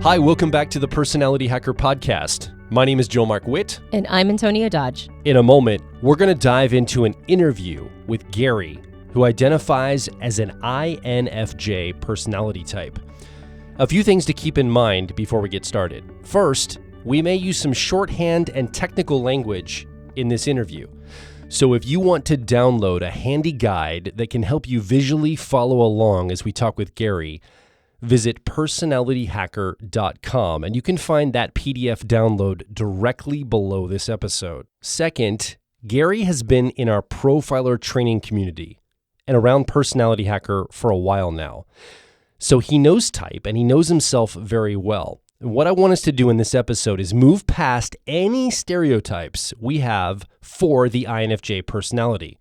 Hi, welcome back to the Personality Hacker Podcast. My name is Joe Mark Witt. And I'm Antonia Dodge. In a moment, we're going to dive into an interview with Gary, who identifies as an INFJ personality type. A few things to keep in mind before we get started. First, we may use some shorthand and technical language in this interview. So if you want to download a handy guide that can help you visually follow along as we talk with Gary, visit personalityhacker.com and you can find that PDF download directly below this episode. Second, Gary has been in our profiler training community and around Personality Hacker for a while now. So he knows type and he knows himself very well. And what I want us to do in this episode is move past any stereotypes we have for the INFJ personality.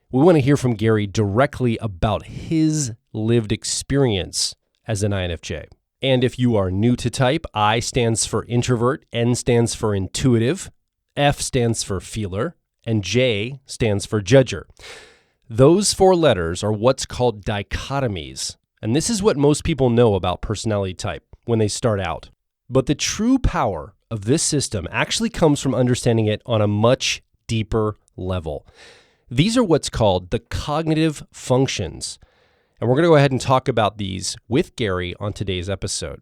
We want to hear from Gary directly about his lived experience as an INFJ. And if you are new to type, I stands for introvert, N stands for intuitive, F stands for feeler, and J stands for judger. Those four letters are what's called dichotomies. And this is what most people know about personality type when they start out. But the true power of this system actually comes from understanding it on a much deeper level. These are what's called the cognitive functions. And we're going to go ahead and talk about these with Gary on today's episode.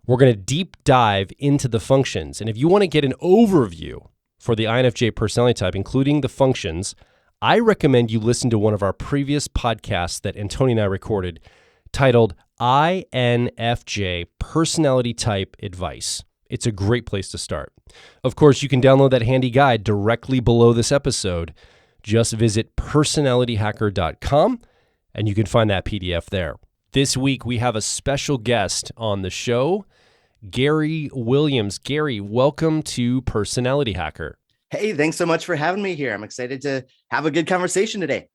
We're going to deep dive into the functions. And if you want to get an overview for the INFJ personality type, including the functions, I recommend you listen to one of our previous podcasts that Antonia and I recorded titled INFJ Personality Type Advice. It's a great place to start. Of course, you can download that handy guide directly below this episode. Just visit personalityhacker.com and you can find that PDF there. This week, we have a special guest on the show, Gary Williams. Gary, welcome to Personality Hacker. Hey, thanks so much for having me here. I'm excited to have a good conversation today.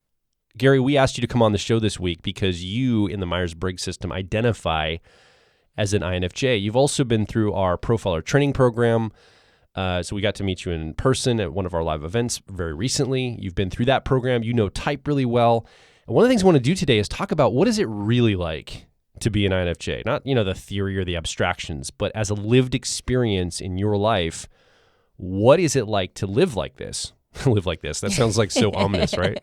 Gary, we asked you to come on the show this week because you, in the Myers-Briggs system, identify as an INFJ. You've also been through our profiler training program, so we got to meet you in person at one of our live events very recently. You've been through that program. You know type really well. And one of the things I want to do today is talk about what is it really like to be an INFJ? Not, the theory or the abstractions, but as a lived experience in your life, what is it like to live like this? Live like this. That sounds like so ominous, right?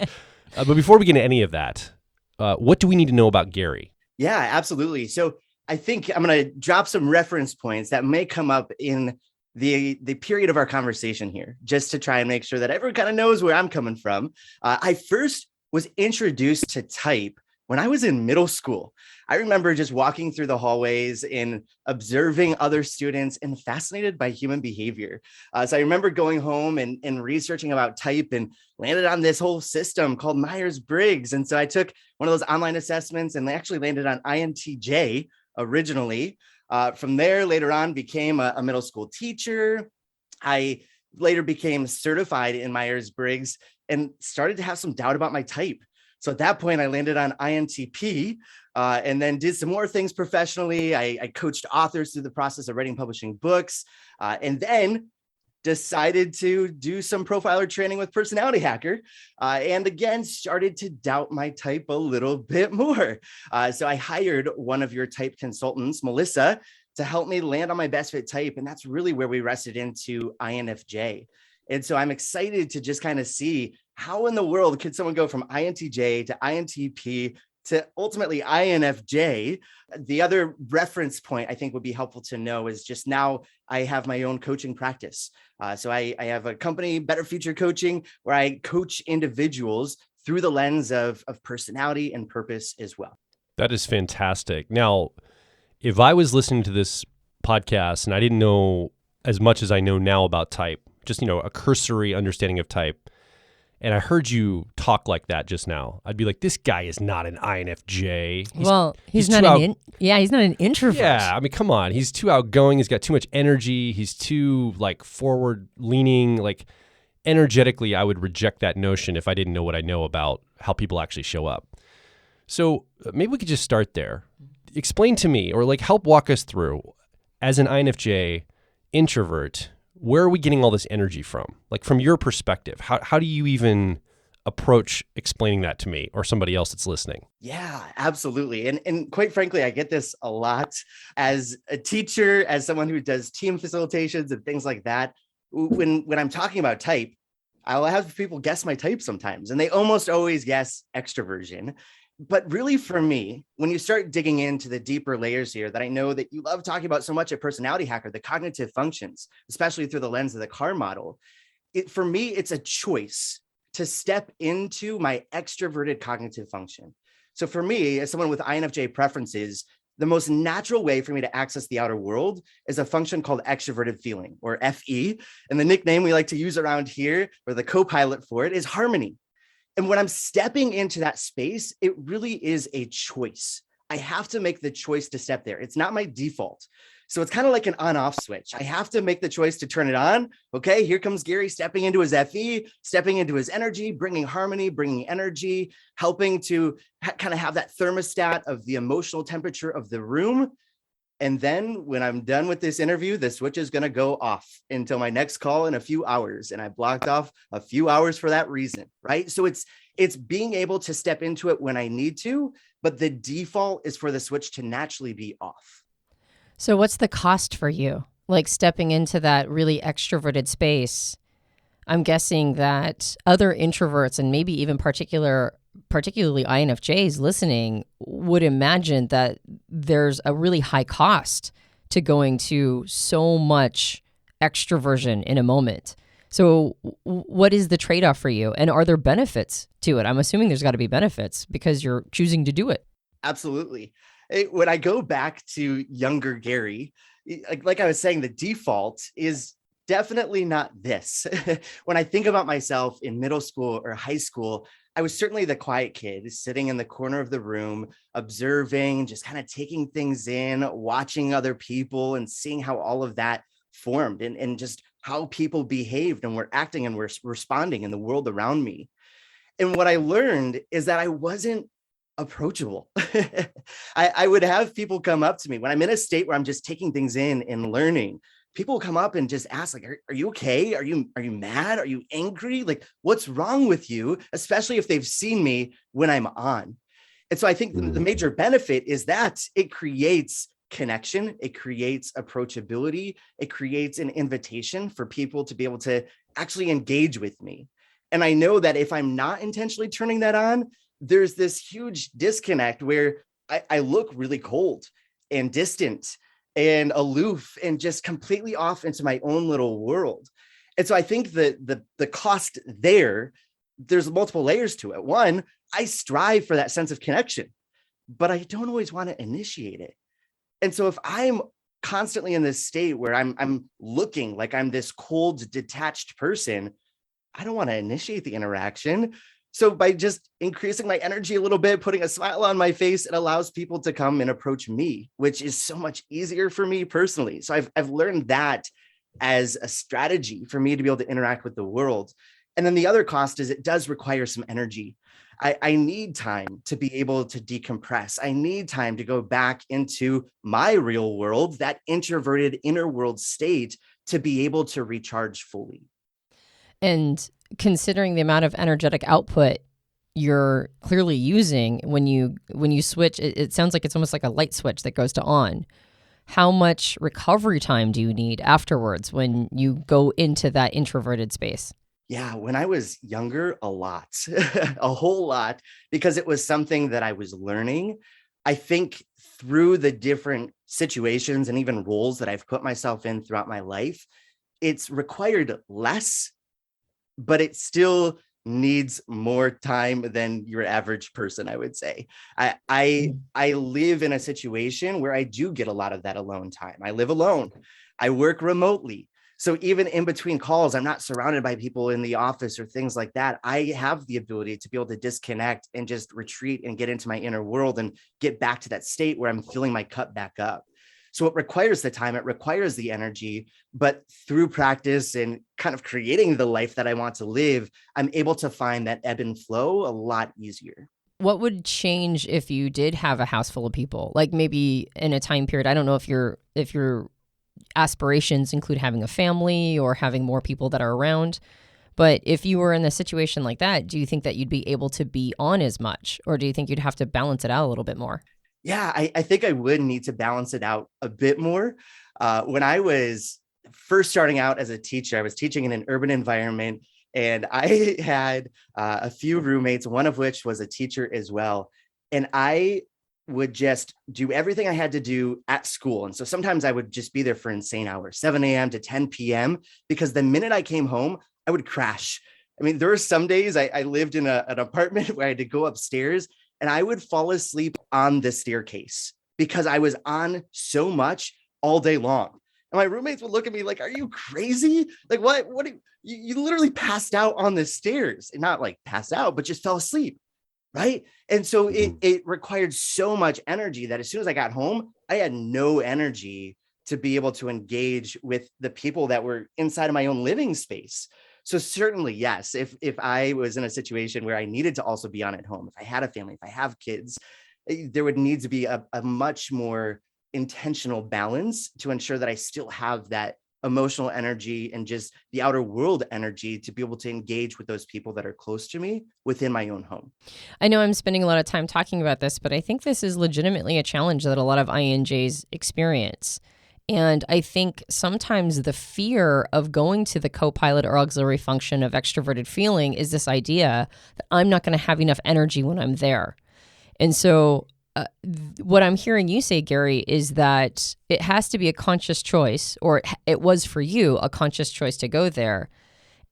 But before we get into any of that, what do we need to know about Gary? Yeah, absolutely. So I think I'm going to drop some reference points that may come up in the period of our conversation here, just to try and make sure that everyone kind of knows where I'm coming from. I first was introduced to type when I was in middle school. I remember just walking through the hallways and observing other students and fascinated by human behavior. So I remember going home and researching about type and landed on this whole system called Myers-Briggs. And so I took one of those online assessments and actually landed on INTJ originally. From there, later on, became a middle school teacher. I later became certified in Myers-Briggs and started to have some doubt about my type. So at that point, I landed on INTP and then did some more things professionally. I coached authors through the process of writing, publishing books, and then decided to do some profiler training with Personality Hacker. And again, started to doubt my type a little bit more. So I hired one of your type consultants, Melissa, to help me land on my best fit type. And that's really where we rested into INFJ. And so I'm excited to just kind of see how in the world could someone go from INTJ to INTP to ultimately INFJ. The other reference point I think would be helpful to know is just now I have my own coaching practice. So I have a company, Better Future Coaching, where I coach individuals through the lens of personality and purpose as well. That is fantastic. Now, if I was listening to this podcast and I didn't know as much as I know now about type, just, a cursory understanding of type, and I heard you talk like that just now, I'd be like, this guy is not an INFJ. He's not an introvert. Yeah, I mean, come on. He's too outgoing. He's got too much energy. He's too forward leaning. Energetically, I would reject that notion if I didn't know what I know about how people actually show up. So maybe we could just start there. Explain to me, or help walk us through, as an INFJ introvert, where are we getting all this energy from? From your perspective, how do you even approach explaining that to me or somebody else that's listening? Yeah, absolutely. And quite frankly, I get this a lot as a teacher, as someone who does team facilitations and things like that. When I'm talking about type, I'll have people guess my type sometimes, and they almost always guess extroversion. But really, for me, when you start digging into the deeper layers here that I know that you love talking about so much at Personality Hacker, the cognitive functions, especially through the lens of the CAR model, for me, it's a choice to step into my extroverted cognitive function. So for me, as someone with INFJ preferences, the most natural way for me to access the outer world is a function called extroverted feeling, or FE. And the nickname we like to use around here, or the Copilot for it, is harmony. And when I'm stepping into that space, it really is a choice. I have to make the choice to step there. It's not my default. So it's kind of like an on-off switch. I have to make the choice to turn it on. Okay, here comes Gary stepping into his FE, stepping into his energy, bringing harmony, bringing energy, helping to kind of have that thermostat of the emotional temperature of the room. And then when I'm done with this interview, the switch is going to go off until my next call in a few hours. And I blocked off a few hours for that reason, right? So it's being able to step into it when I need to, but the default is for the switch to naturally be off. So what's the cost for you? Like stepping into that really extroverted space, I'm guessing that other introverts and maybe even particularly INFJs listening would imagine that there's a really high cost to going to so much extroversion in a moment. So what is the trade-off for you? And are there benefits to it? I'm assuming there's got to be benefits because you're choosing to do it. Absolutely. When I go back to younger Gary, like I was saying, the default is definitely not this. When I think about myself in middle school or high school, I was certainly the quiet kid sitting in the corner of the room, observing, just kind of taking things in, watching other people and seeing how all of that formed and just how people behaved and were acting and were responding in the world around me. And what I learned is that I wasn't approachable. I would have people come up to me when I'm in a state where I'm just taking things in and learning. People come up and just ask, like, are you okay? Are you mad? Are you angry? Like, what's wrong with you? Especially if they've seen me when I'm on. And so I think the major benefit is that it creates connection. It creates approachability. It creates an invitation for people to be able to actually engage with me. And I know that if I'm not intentionally turning that on, there's this huge disconnect where I look really cold and distant and aloof and just completely off into my own little world. And so I think that the cost there's multiple layers to it. One, I strive for that sense of connection, but I don't always want to initiate it. And so if I'm constantly in this state where I'm looking like I'm this cold, detached person, I don't want to initiate the interaction. So by just increasing my energy a little bit, putting a smile on my face, it allows people to come and approach me, which is so much easier for me personally. So I've learned that as a strategy for me to be able to interact with the world. And then the other cost is it does require some energy. I need time to be able to decompress. I need time to go back into my real world, that introverted inner world state, to be able to recharge fully. And considering the amount of energetic output you're clearly using when you switch, it sounds like it's almost like a light switch that goes to on. How much recovery time do you need afterwards when you go into that introverted space? Yeah, when I was younger, a lot, a whole lot, because it was something that I was learning. I think through the different situations and even roles that I've put myself in throughout my life, it's required less, but it still needs more time than your average person, I would say. I live in a situation where I do get a lot of that alone time. I live alone. I work remotely. So even in between calls, I'm not surrounded by people in the office or things like that. I have the ability to be able to disconnect and just retreat and get into my inner world and get back to that state where I'm filling my cup back up. So it requires the time, it requires the energy, but through practice and kind of creating the life that I want to live, I'm able to find that ebb and flow a lot easier. What would change if you did have a house full of people? Like maybe in a time period, I don't know if your aspirations include having a family or having more people that are around, But if you were in a situation like that, do you think that you'd be able to be on as much, or do you think you'd have to balance it out a little bit more? Yeah, I think I would need to balance it out a bit more. When I was first starting out as a teacher, I was teaching in an urban environment, and I had a few roommates, one of which was a teacher as well. And I would just do everything I had to do at school. And so sometimes I would just be there for insane hours, 7 a.m. to 10 p.m., because the minute I came home, I would crash. I mean, there were some days I lived in an apartment where I had to go upstairs, and I would fall asleep on the staircase because I was on so much all day long. And my roommates would look at me like, are you crazy? Like, what you literally passed out on the stairs, and not like passed out, but just fell asleep. Right. And so it required so much energy that as soon as I got home, I had no energy to be able to engage with the people that were inside of my own living space. So certainly, yes, if I was in a situation where I needed to also be on at home, if I had a family, if I have kids, there would need to be a much more intentional balance to ensure that I still have that emotional energy and just the outer world energy to be able to engage with those people that are close to me within my own home. I know I'm spending a lot of time talking about this, but I think this is legitimately a challenge that a lot of INJs experience. And I think sometimes the fear of going to the Copilot or auxiliary function of extroverted feeling is this idea that I'm not going to have enough energy when I'm there. And so what I'm hearing you say, Gary, is that it has to be a conscious choice, or it was for you a conscious choice to go there,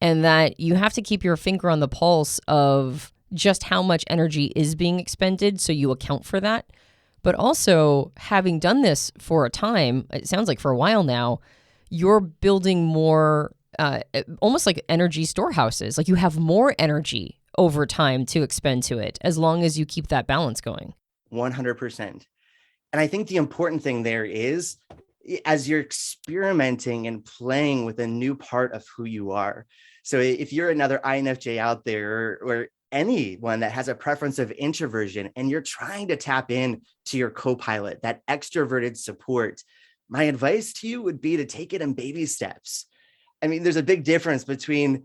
and that you have to keep your finger on the pulse of just how much energy is being expended so you account for that. But also, having done this for a time, it sounds like for a while now, you're building more almost like energy storehouses. Like you have more energy over time to expend to it as long as you keep that balance going. 100%. And I think the important thing there is, as you're experimenting and playing with a new part of who you are. So if you're another INFJ out there, or anyone that has a preference of introversion, and you're trying to tap in to your Copilot, that extroverted support, my advice to you would be to take it in baby steps. I mean, there's a big difference between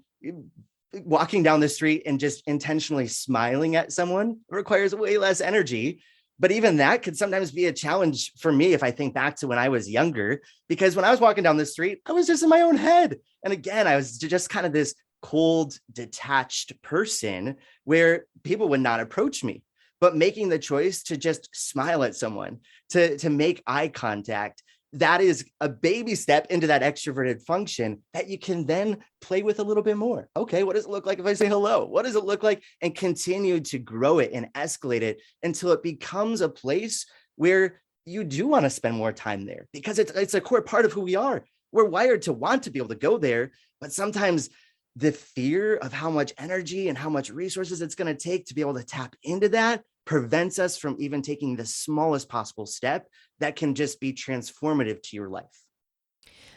walking down the street and just intentionally smiling at someone. It requires way less energy. But even that could sometimes be a challenge for me if I think back to when I was younger, because when I was walking down the street, I was just in my own head. And again, I was just kind of this cold, detached person where people would not approach me. But making the choice to just smile at someone, to make eye contact, that is a baby step into that extroverted function that you can then play with a little bit more. Okay, what does it look like if I say hello? What does it look like? And continue to grow it and escalate it until it becomes a place where you do want to spend more time there, because it's a core part of who we are. We're wired to want to be able to go there, but sometimes the fear of how much energy and how much resources it's going to take to be able to tap into that prevents us from even taking the smallest possible step that can just be transformative to your life.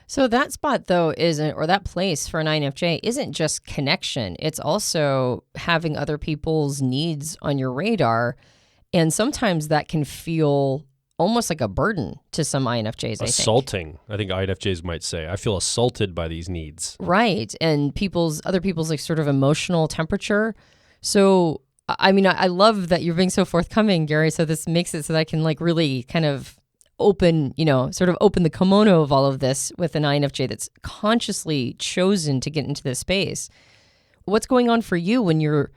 So that spot, though, or that place for an INFJ isn't just connection. It's also having other people's needs on your radar. And sometimes that can feel almost like a burden to some INFJs, Assaulting, I think INFJs might say. I feel assaulted by these needs. Right. And other people's like sort of emotional temperature. So I mean, I love that you're being so forthcoming, Gary. So this makes it so that I can like really kind of open the kimono of all of this with an INFJ that's consciously chosen to get into this space. What's going on for you when you're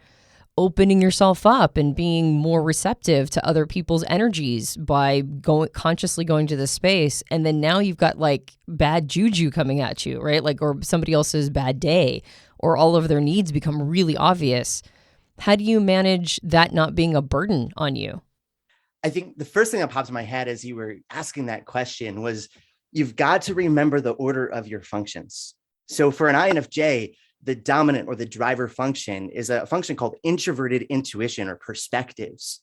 opening yourself up and being more receptive to other people's energies by consciously going to this space? And then now you've got like bad juju coming at you, right? Like, or somebody else's bad day, or all of their needs become really obvious. How do you manage that not being a burden on you? I think the first thing that popped in my head as you were asking that question was, you've got to remember the order of your functions. So for an INFJ, the dominant or the driver function is a function called introverted intuition or perspectives.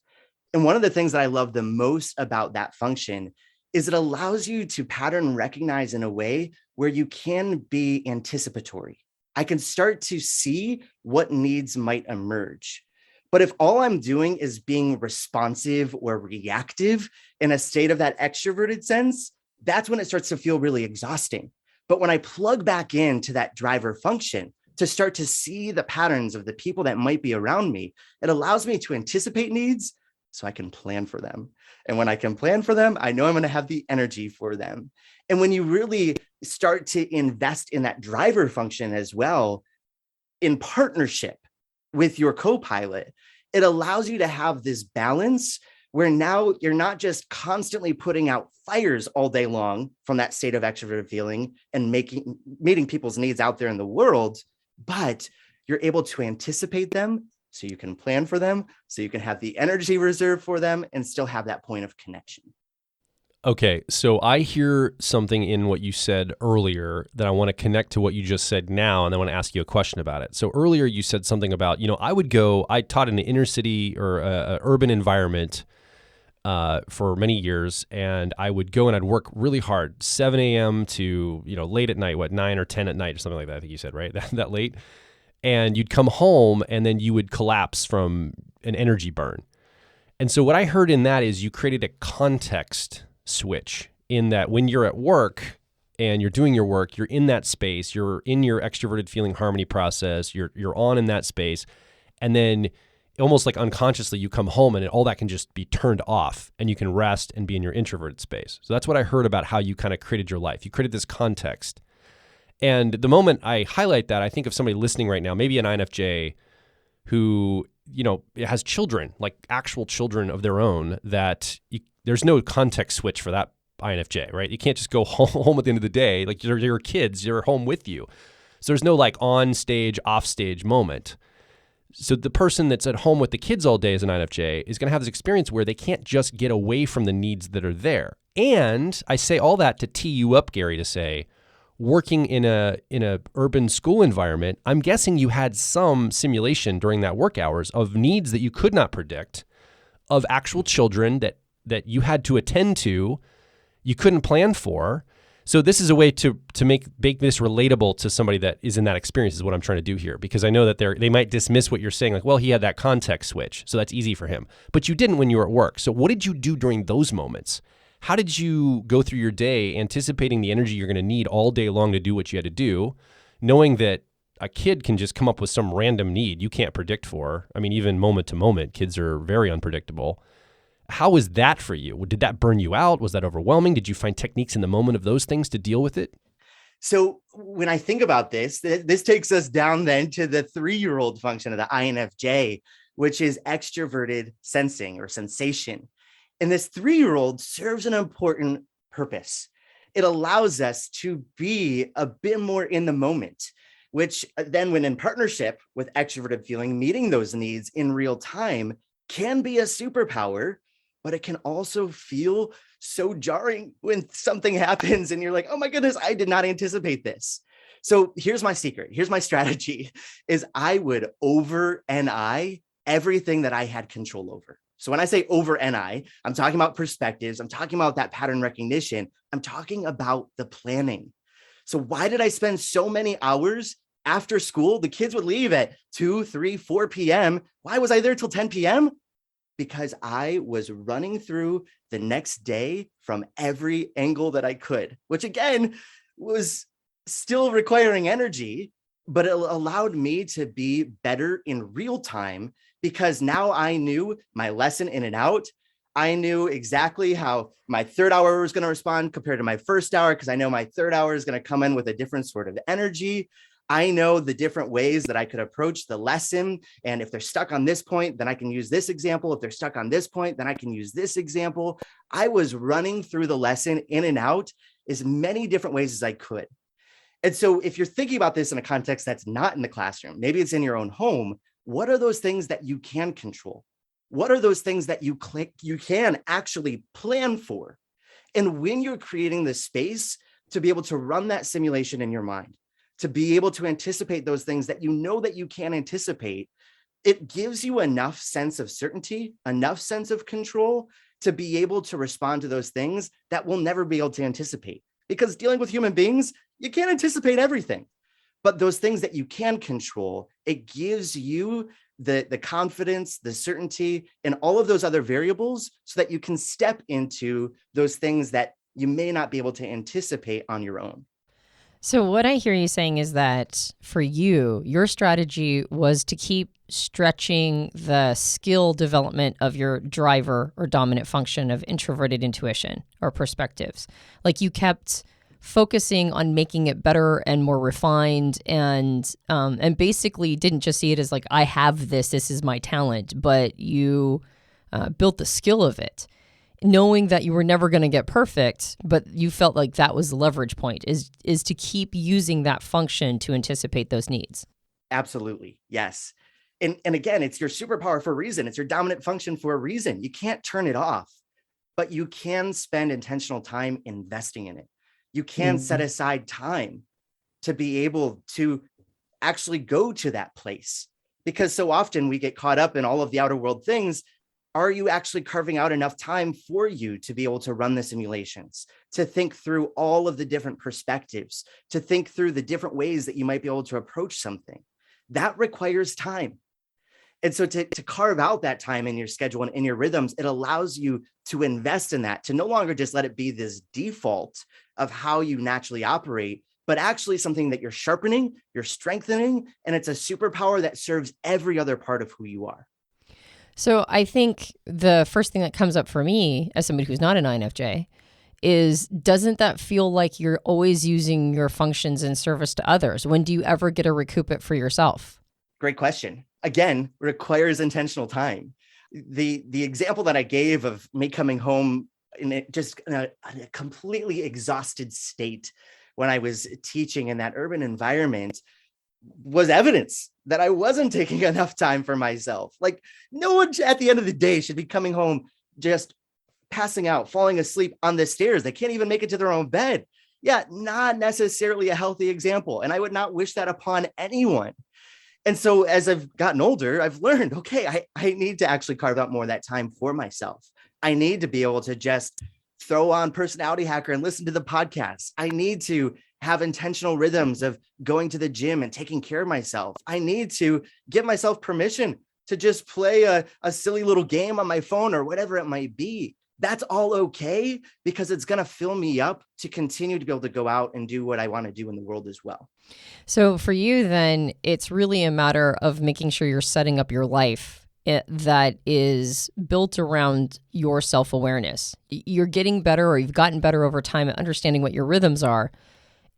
And one of the things that I love the most about that function is it allows you to pattern recognize in a way where you can be anticipatory. I can start to see what needs might emerge. But if all I'm doing is being responsive or reactive in a state of that extroverted sense, that's when it starts to feel really exhausting. But when I plug back into that driver function, to start to see the patterns of the people that might be around me. It allows me to anticipate needs so I can plan for them. And when I can plan for them, I know I'm going to have the energy for them. And when you really start to invest in that driver function as well, in partnership with your Copilot, it allows you to have this balance where now you're not just constantly putting out fires all day long from that state of extroverted feeling and meeting people's needs out there in the world, but you're able to anticipate them so you can plan for them, so you can have the energy reserved for them and still have that point of connection. Okay, so I hear something in what you said earlier that I want to connect to what you just said now, and I want to ask you a question about it. So earlier you said something about, I taught in an inner city or an urban environment for many years, and I would go and I'd work really hard, 7 a.m. to, late at night, 9 or 10 at night or something like that, I think you said, right? That late. And you'd come home and then you would collapse from an energy burn. And so what I heard in that is you created a context switch in that when you're at work and you're doing your work, you're in that space, you're in your extroverted feeling harmony process, you're on in that space, and then almost like unconsciously you come home and all that can just be turned off and you can rest and be in your introverted space. So that's what I heard about how you kind of created your life. You created this context. And the moment I highlight that, I think of somebody listening right now, maybe an INFJ who, has children, like actual children of their own, that there's no context switch for that INFJ, right? You can't just go home at the end of the day. Like your kids, you're home with you. So there's no like on stage, off stage moment. So the person that's at home with the kids all day as an INFJ is going to have this experience where they can't just get away from the needs that are there. And I say all that to tee you up, Gary, to say, working in a urban school environment, I'm guessing you had some simulation during that work hours of needs that you could not predict, of actual children that you had to attend to, you couldn't plan for. So this is a way to make this relatable to somebody that is in that experience is what I'm trying to do here, because I know that they might dismiss what you're saying, like, well, he had that context switch, so that's easy for him. But you didn't when you were at work. So what did you do during those moments? How did you go through your day anticipating the energy you're going to need all day long to do what you had to do, knowing that a kid can just come up with some random need you can't predict for? I mean, even moment to moment, kids are very unpredictable. How was that for you? Did that burn you out? Was that overwhelming? Did you find techniques in the moment of those things to deal with it? So when I think about this takes us down then to the 3-year-old function of the INFJ, which is extroverted sensing or sensation. And this 3-year-old serves an important purpose. It allows us to be a bit more in the moment, which then when in partnership with extroverted feeling, meeting those needs in real time can be a superpower, but it can also feel so jarring when something happens and you're like, oh my goodness, I did not anticipate this. So here's my secret. Here's my strategy is I would over NI everything that I had control over. So when I say over NI, I'm talking about perspectives. I'm talking about that pattern recognition. I'm talking about the planning. So why did I spend so many hours after school? The kids would leave at 2, 3, 4 p.m. Why was I there till 10 p.m.? Because I was running through the next day from every angle that I could, which again was still requiring energy, but it allowed me to be better in real time because now I knew my lesson in and out. I knew exactly how my third hour was going to respond compared to my first hour, because I know my third hour is going to come in with a different sort of energy. I know the different ways that I could approach the lesson. And if they're stuck on this point, then I can use this example. If they're stuck on this point, then I can use this example. I was running through the lesson in and out as many different ways as I could. And so if you're thinking about this in a context that's not in the classroom, maybe it's in your own home, what are those things that you can control? What are those things that you can actually plan for? And when you're creating the space to be able to run that simulation in your mind, to be able to anticipate those things that you know that you can anticipate, it gives you enough sense of certainty, enough sense of control to be able to respond to those things that we'll never be able to anticipate. Because dealing with human beings, you can't anticipate everything. But those things that you can control, it gives you the confidence, the certainty, and all of those other variables so that you can step into those things that you may not be able to anticipate on your own. So what I hear you saying is that for you, your strategy was to keep stretching the skill development of your driver or dominant function of introverted intuition or perspectives. Like you kept focusing on making it better and more refined, and basically didn't just see it as like, I have this is my talent, but you built the skill of it, knowing that you were never going to get perfect, but you felt like that was the leverage point, is to keep using that function to anticipate those needs. Absolutely. Yes. And again, it's your superpower for a reason. It's your dominant function for a reason. You can't turn it off, but you can spend intentional time investing in it. You can set aside time to be able to actually go to that place, because so often we get caught up in all of the outer world things. Are you actually carving out enough time for you to be able to run the simulations, to think through all of the different perspectives, to think through the different ways that you might be able to approach something? That requires time. And so to carve out that time in your schedule and in your rhythms, it allows you to invest in that, to no longer just let it be this default of how you naturally operate, but actually something that you're sharpening, you're strengthening, and it's a superpower that serves every other part of who you are. So I think the first thing that comes up for me as somebody who's not an INFJ is, doesn't that feel like you're always using your functions in service to others? When do you ever get to recoup it for yourself? Great question. Again, requires intentional time. The example that I gave of me coming home in a completely exhausted state when I was teaching in that urban environment was evidence that I wasn't taking enough time for myself. Like, no one at the end of the day should be coming home just passing out, falling asleep on the stairs. They can't even make it to their own bed. Yeah, not necessarily a healthy example. And I would not wish that upon anyone. And so as I've gotten older, I've learned, okay, I need to actually carve out more of that time for myself. I need to be able to just throw on Personality Hacker and listen to the podcast. I need to have intentional rhythms of going to the gym and taking care of myself. I need to give myself permission to just play a silly little game on my phone or whatever it might be. That's all okay, because it's going to fill me up to continue to be able to go out and do what I want to do in the world as well. So for you, then, it's really a matter of making sure you're setting up your life that is built around your self-awareness. You're getting better, or you've gotten better over time at understanding what your rhythms are.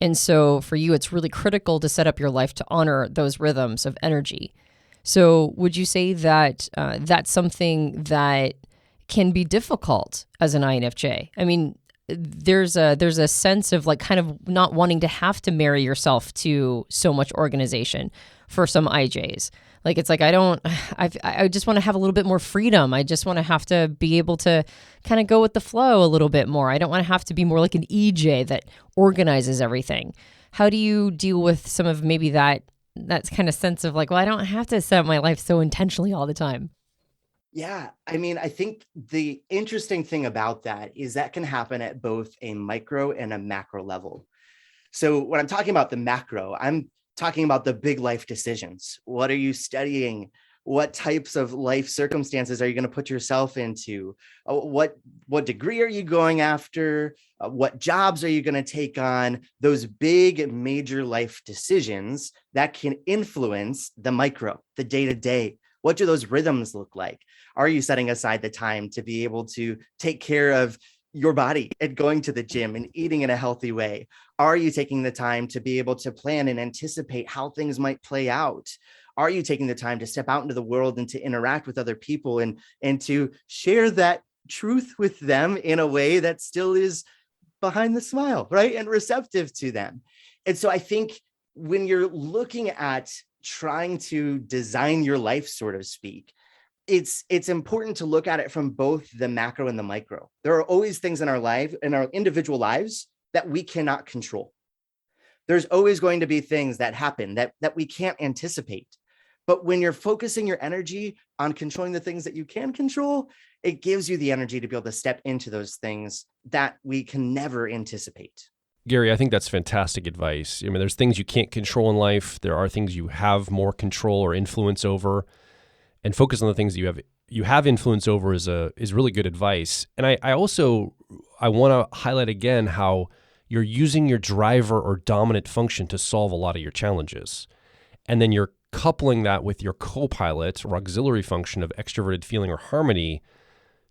And so for you, it's really critical to set up your life to honor those rhythms of energy. So would you say that that's something that can be difficult as an INFJ? I mean, there's a sense of like kind of not wanting to have to marry yourself to so much organization for some IJs. Like, it's like, I just want to have a little bit more freedom. I just want to have to be able to kind of go with the flow a little bit more. I don't want to have to be more like an EJ that organizes everything. How do you deal with some of maybe that kind of sense of like, well, I don't have to set up my life so intentionally all the time? Yeah, I mean, I think the interesting thing about that is that can happen at both a micro and a macro level. So when I'm talking about the macro, I'm talking about the big life decisions. What are you studying? What types of life circumstances are you going to put yourself into? What degree are you going after? What jobs are you going to take on? Those big major life decisions that can influence the micro, the day-to-day. What do those rhythms look like? Are you setting aside the time to be able to take care of your body and going to the gym and eating in a healthy way? Are you taking the time to be able to plan and anticipate how things might play out? Are you taking the time to step out into the world and to interact with other people and to share that truth with them in a way that still is behind the smile, right? And receptive to them. And so I think when you're looking at trying to design your life, so to speak, it's important to look at it from both the macro and the micro. There are always things in our life, in our individual lives, that we cannot control. There's always going to be things that happen that we can't anticipate. But when you're focusing your energy on controlling the things that you can control, it gives you the energy to be able to step into those things that we can never anticipate. Gary, I think that's fantastic advice. I mean, there's things you can't control in life. There are things you have more control or influence over, and focus on the things you have influence over is really good advice. And I want to highlight again how you're using your driver or dominant function to solve a lot of your challenges. And then you're coupling that with your Copilot or auxiliary function of extroverted feeling or harmony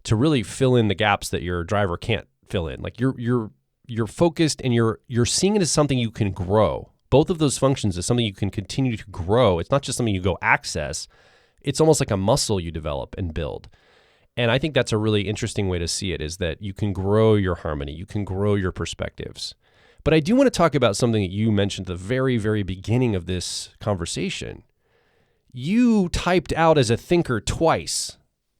to really fill in the gaps that your driver can't fill in. Like you're focused and you're seeing it as something you can grow. Both of those functions is something you can continue to grow. It's not just something you go access. It's almost like a muscle you develop and build. And I think that's a really interesting way to see it, is that you can grow your harmony, you can grow your perspectives. But I do want to talk about something that you mentioned at the very, very beginning of this conversation. You typed out as a thinker twice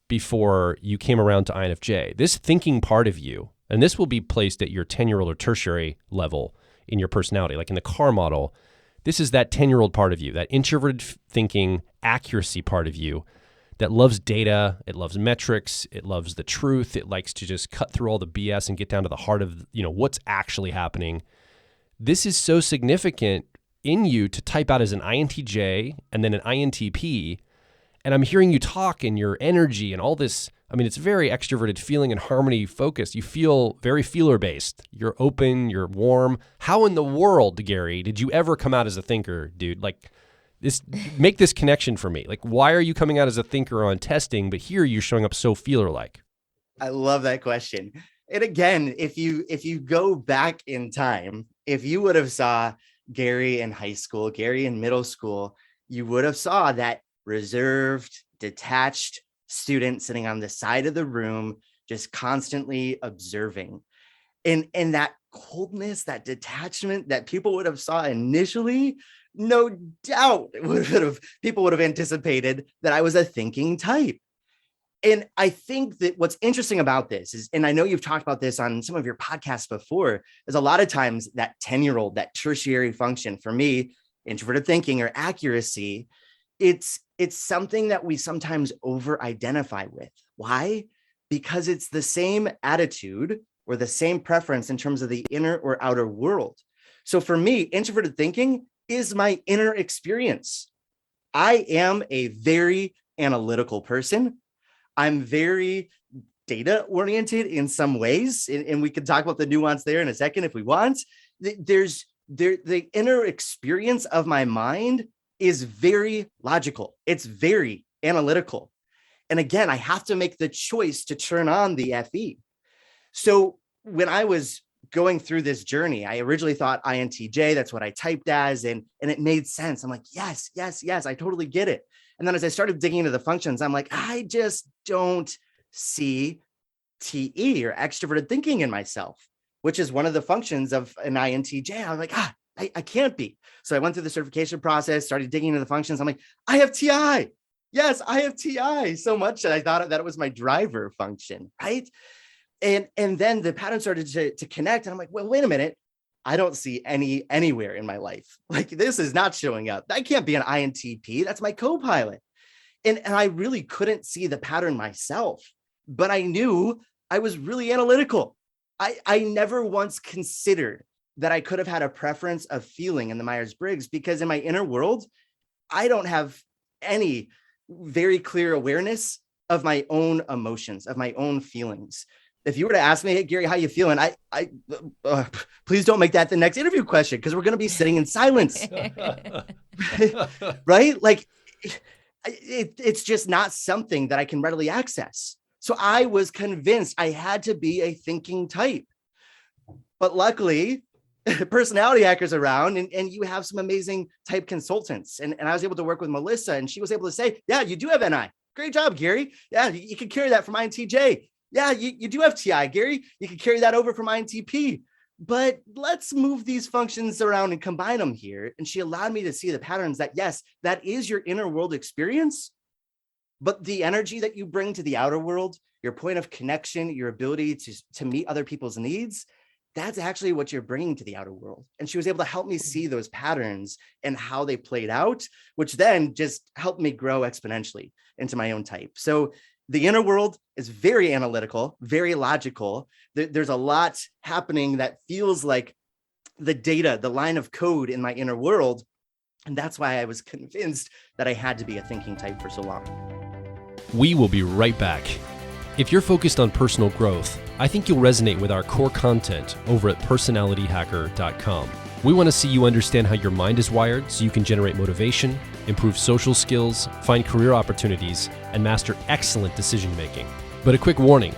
before you came around to INFJ. This thinking part of you, and this will be placed at your 10-year-old or tertiary level in your personality, like in the car model, this is that 10-year-old part of you, that introverted thinking accuracy part of you that loves data, it loves metrics, it loves the truth, it likes to just cut through all the BS and get down to the heart of, what's actually happening. This is so significant in you to type out as an INTJ and then an INTP. And I'm hearing you talk and your energy and all this. I mean, it's very extroverted feeling and harmony focused. You feel very feeler based. You're open, you're warm. How in the world, Gary, did you ever come out as a thinker, dude? Like, make this connection for me. Like, why are you coming out as a thinker on testing, but here you're showing up so feeler-like? I love that question. And again, if you go back in time, if you would have saw Gary in high school, Gary in middle school, you would have saw that reserved, detached student sitting on the side of the room, just constantly observing. And that coldness, that detachment that people would have saw initially, no doubt people would have anticipated that I was a thinking type. And I think that what's interesting about this is, and I know you've talked about this on some of your podcasts before, is a lot of times that 10-year-old, that tertiary function for me, introverted thinking or accuracy, it's something that we sometimes over-identify with. Why? Because it's the same attitude or the same preference in terms of the inner or outer world. So for me, introverted thinking is my inner experience. I am a very analytical person. I'm very data oriented in some ways, and we can talk about the nuance there in a second if we want. The inner experience of my mind is very logical. It's very analytical. And again, I have to make the choice to turn on the FE. So when I was going through this journey, I originally thought INTJ, that's what I typed as, and it made sense. I'm like, yes, I totally get it. And then as I started digging into the functions, I'm like, I just don't see TE or extroverted thinking in myself, which is one of the functions of an INTJ. I'm like, I can't be. So I went through the certification process, started digging into the functions. I'm like, I have TI. Yes, I have TI so much that I thought that it was my driver function, right? And then the pattern started to connect. And I'm like, well, wait a minute. I don't see anywhere in my life. Like, this is not showing up. I can't be an INTP. That's my Copilot. And I really couldn't see the pattern myself, but I knew I was really analytical. I never once considered that I could have had a preference of feeling in the Myers-Briggs, because in my inner world, I don't have any very clear awareness of my own emotions, of my own feelings. If you were to ask me, hey, Gary, how you feeling? Please don't make that the next interview question, because we're going to be sitting in silence, right? Like, it's just not something that I can readily access. So I was convinced I had to be a thinking type. But luckily, personality hackers around, and you have some amazing type consultants. And I was able to work with Melissa, and she was able to say, yeah, you do have NI. Great job, Gary. Yeah, you can carry that from INTJ. Yeah, you do have TI, Gary. You can carry that over from INTP. But let's move these functions around and combine them here. And she allowed me to see the patterns that, yes, that is your inner world experience, but the energy that you bring to the outer world, your point of connection, your ability to meet other people's needs, that's actually what you're bringing to the outer world. And she was able to help me see those patterns and how they played out, which then just helped me grow exponentially into my own type. So the inner world is very analytical, very logical. There's a lot happening that feels like the data, the line of code in my inner world. And that's why I was convinced that I had to be a thinking type for so long. We will be right back. If you're focused on personal growth, I think you'll resonate with our core content over at personalityhacker.com. We want to see you understand how your mind is wired so you can generate motivation, improve social skills, find career opportunities, and master excellent decision making. But a quick warning,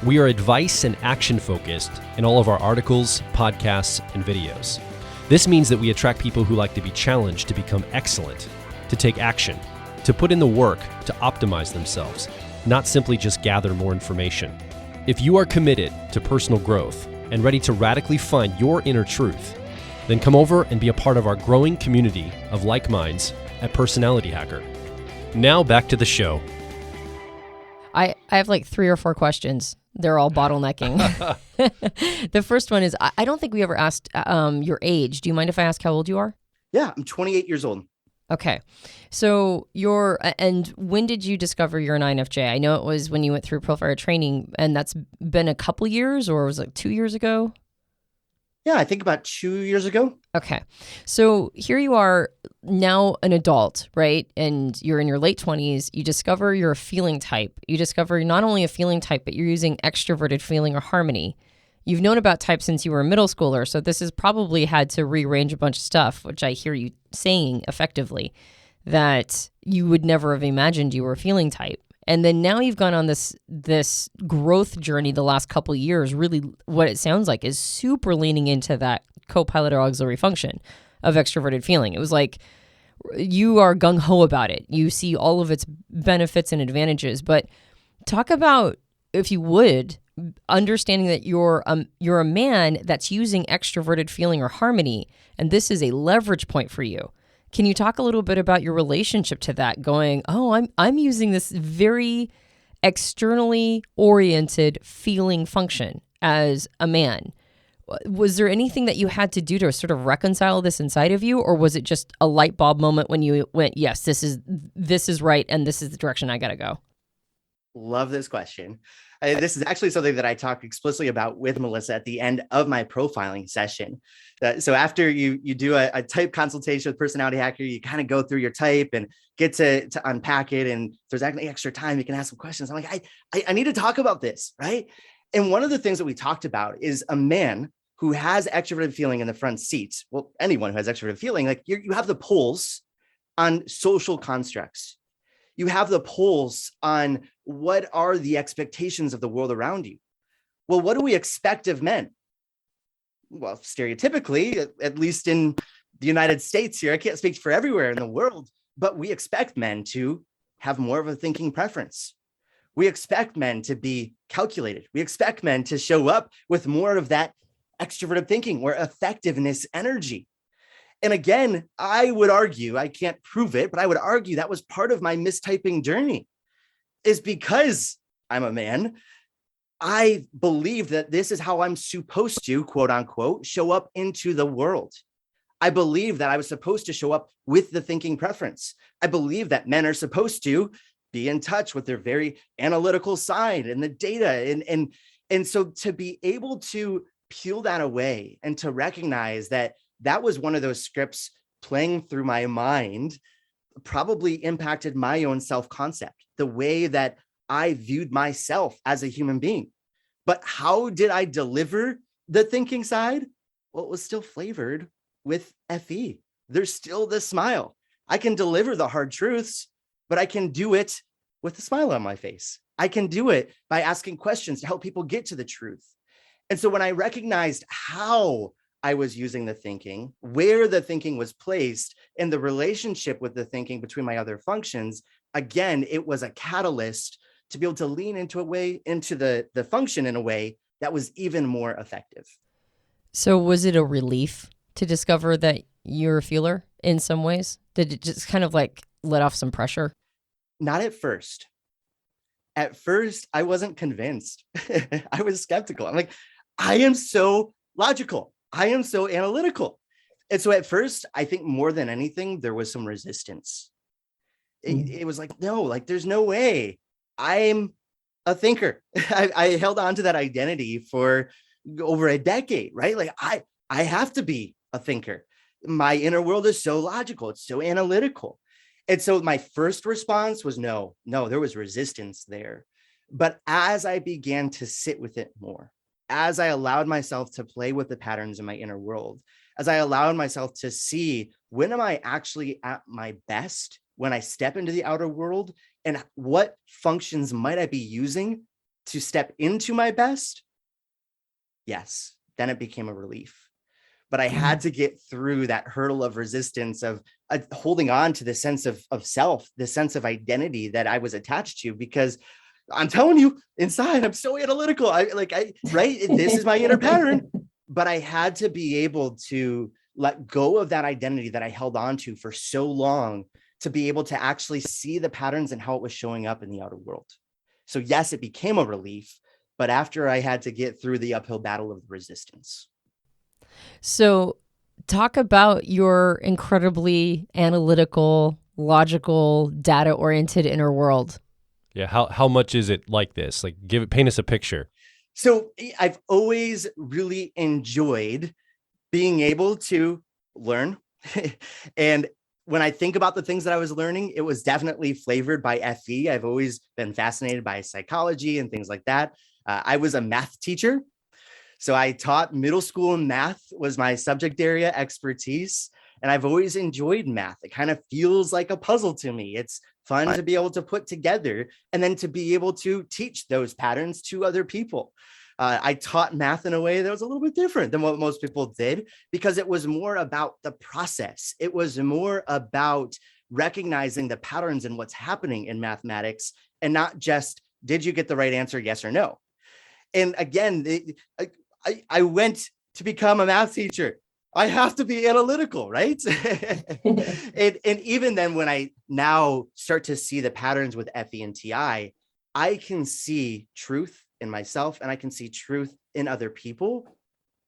we are advice and action focused in all of our articles, podcasts, and videos. This means that we attract people who like to be challenged to become excellent, to take action, to put in the work to optimize themselves, not simply just gather more information. If you are committed to personal growth and ready to radically find your inner truth, then come over and be a part of our growing community of like minds at Personality Hacker. Now back to the show. I have like 3 or 4 questions. They're all bottlenecking. The first one is, I don't think we ever asked your age. Do you mind if I ask how old you are? Yeah, I'm 28 years old. Okay. So and when did you discover you're an INFJ? I know it was when you went through profiler training, and that's been a couple years, or was it 2 years ago? Yeah, I think about 2 years ago. Okay. So here you are now an adult, right? And you're in your late 20s. You discover you're a feeling type. You discover not only a feeling type, but you're using extroverted feeling or harmony. You've known about types since you were a middle schooler, so this has probably had to rearrange a bunch of stuff, which I hear you saying effectively, that you would never have imagined you were a feeling type. And then now you've gone on this growth journey the last couple of years, really what it sounds like is super leaning into that Copilot or auxiliary function of extroverted feeling. It was like you are gung-ho about it. You see all of its benefits and advantages. But talk about, if you would, understanding that you're a man that's using extroverted feeling or harmony, and this is a leverage point for you. Can you talk a little bit about your relationship to that, going, oh, I'm using this very externally oriented feeling function as a man? Was there anything that you had to do to sort of reconcile this inside of you, or was it just a light bulb moment when you went, yes, this is right, and this is the direction I got to go? Love this question. This is actually something that I talk explicitly about with Melissa at the end of my profiling session. So after you do a type consultation with Personality Hacker, you kind of go through your type and get to unpack it. And if there's actually extra time, you can ask some questions. I'm like, I need to talk about this, right? And one of the things that we talked about is a man who has extroverted feeling in the front seat. Well, anyone who has extroverted feeling, like you have the pulse on social constructs. You have the pulse on what are the expectations of the world around you. Well, what do we expect of men? Well, stereotypically, at least in the United States here, I can't speak for everywhere in the world, but we expect men to have more of a thinking preference. We expect men to be calculated. We expect men to show up with more of that extroverted thinking or effectiveness energy. And again, I would argue, I can't prove it, but I would argue that was part of my mistyping journey, is because I'm a man. I believe that this is how I'm supposed to, quote unquote, show up into the world. I believe that I was supposed to show up with the thinking preference. I believe that men are supposed to be in touch with their very analytical side and the data. And so to be able to peel that away and to recognize that that was one of those scripts playing through my mind, probably impacted my own self-concept, the way that I viewed myself as a human being. But how did I deliver the thinking side? Well, it was still flavored with FE. There's still the smile. I can deliver the hard truths, but I can do it with a smile on my face. I can do it by asking questions to help people get to the truth. And so when I recognized how I was using the thinking, where the thinking was placed, and the relationship with the thinking between my other functions, again, it was a catalyst to be able to lean into the function in a way that was even more effective. So was it a relief to discover that you're a feeler in some ways? Did it just kind of like let off some pressure? Not at first. At first, I wasn't convinced. I was skeptical. I'm like, I am so logical. I am so analytical. And so at first, I think more than anything, there was some resistance. It was like, no, like there's no way. I'm a thinker. I held on to that identity for over a decade, right? Like I have to be a thinker. My inner world is so logical. It's so analytical. And so my first response was no, there was resistance there. But as I began to sit with it more, as I allowed myself to play with the patterns in my inner world, as I allowed myself to see, when am I actually at my best when I step into the outer world, and what functions might I be using to step into my best? Yes, then it became a relief. But I had to get through that hurdle of resistance of holding on to the sense of self, the sense of identity that I was attached to, because I'm telling you, inside, I'm so analytical. Right? This is my inner pattern. But I had to be able to let go of that identity that I held on to for so long, to be able to actually see the patterns and how it was showing up in the outer world. So yes, it became a relief, but after I had to get through the uphill battle of the resistance. So talk about your incredibly analytical, logical, data-oriented inner world. Yeah. How much is it like this? Like, paint us a picture. So I've always really enjoyed being able to learn. And when I think about the things that I was learning, it was definitely flavored by FE. I've always been fascinated by psychology and things like that. I was a math teacher. So I taught middle school math, was my subject area expertise. And I've always enjoyed math. It kind of feels like a puzzle to me. It's fun to be able to put together and then to be able to teach those patterns to other people. I taught math in a way that was a little bit different than what most people did, because it was more about the process. It was more about recognizing the patterns and what's happening in mathematics, and not just, did you get the right answer, yes or no? And again, I went to become a math teacher. I have to be analytical, right? and even then, when I now start to see the patterns with FE and TI, I can see truth in myself and I can see truth in other people.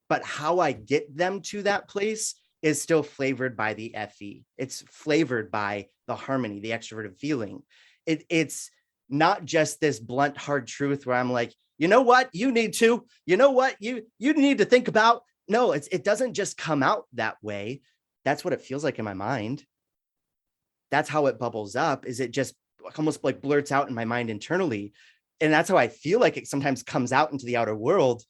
But how I get them to that place is still flavored by the FE. It's flavored by the harmony, the extroverted feeling. It's not just this blunt, hard truth where I'm like, you know what, you need to, you know what, you need to think about. No, it doesn't just come out that way. That's what it feels like in my mind. That's how it bubbles up, is it just almost like blurts out in my mind internally. And that's how I feel like it sometimes comes out into the outer world.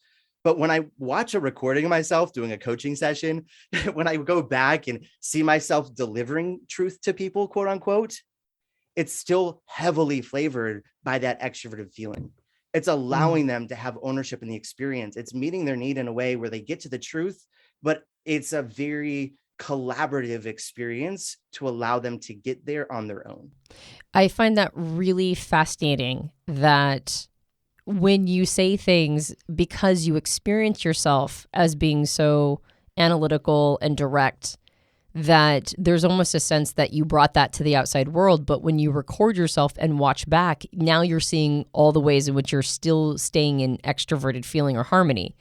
But when I watch a recording of myself doing a coaching session, when I go back and see myself delivering truth to people, quote unquote, it's still heavily flavored by that extroverted feeling. It's allowing them to have ownership in the experience. It's meeting their need in a way where they get to the truth, but it's a very collaborative experience to allow them to get there on their own. I find that really fascinating, that when you say things, because you experience yourself as being so analytical and direct, that there's almost a sense that you brought that to the outside world. But when you record yourself and watch back, now you're seeing all the ways in which you're still staying in extroverted feeling or harmony.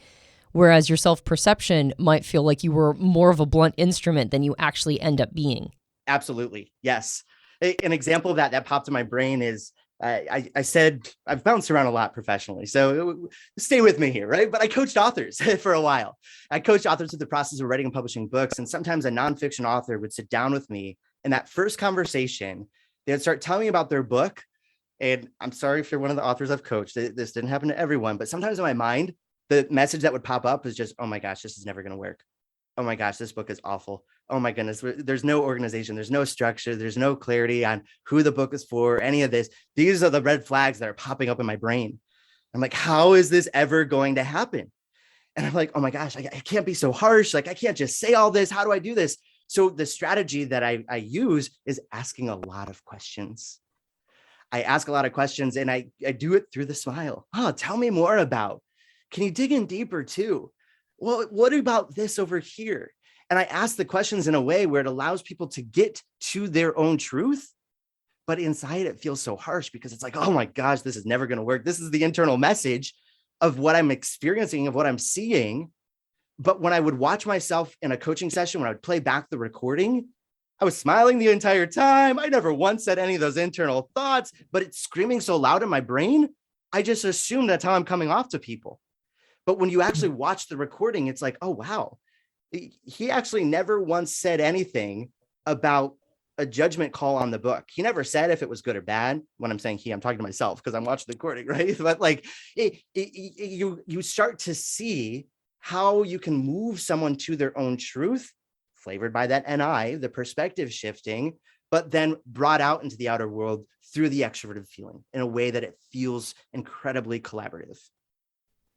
Whereas your self-perception might feel like you were more of a blunt instrument than you actually end up being. Absolutely. Yes. An example of that popped in my brain is, I said, I've bounced around a lot professionally, so stay with me here, right? But I coached authors for a while. I coached authors through the process of writing and publishing books. And sometimes a nonfiction author would sit down with me, and that first conversation, they'd start telling me about their book. And I'm sorry if you're one of the authors I've coached, this didn't happen to everyone, but sometimes in my mind, the message that would pop up is just, oh my gosh, this is never going to work. Oh my gosh, this book is awful. Oh my goodness, there's no organization, there's no structure, there's no clarity on who the book is for, any of this. These are the red flags that are popping up in my brain. I'm like, how is this ever going to happen? And I'm like, oh my gosh, I can't be so harsh. Like, I can't just say all this. How do I do this? So the strategy that I use is asking a lot of questions. I ask a lot of questions, and I do it through the smile. Oh, tell me more about. Can you dig in deeper too? Well, what about this over here? And I ask the questions in a way where it allows people to get to their own truth. But inside it feels so harsh, because it's like, oh my gosh, this is never going to work. This is the internal message of what I'm experiencing, of what I'm seeing. But when I would watch myself in a coaching session, when I would play back the recording, I was smiling the entire time. I never once said any of those internal thoughts, but it's screaming so loud in my brain, I just assume that's how I'm coming off to people. But when you actually watch the recording, it's like, oh, wow, he actually never once said anything about a judgment call on the book. He never said if it was good or bad. When I'm saying he, I'm talking to myself because I'm watching the recording, right? But like you start to see how you can move someone to their own truth, flavored by that NI, the perspective shifting, but then brought out into the outer world through the extroverted feeling in a way that it feels incredibly collaborative.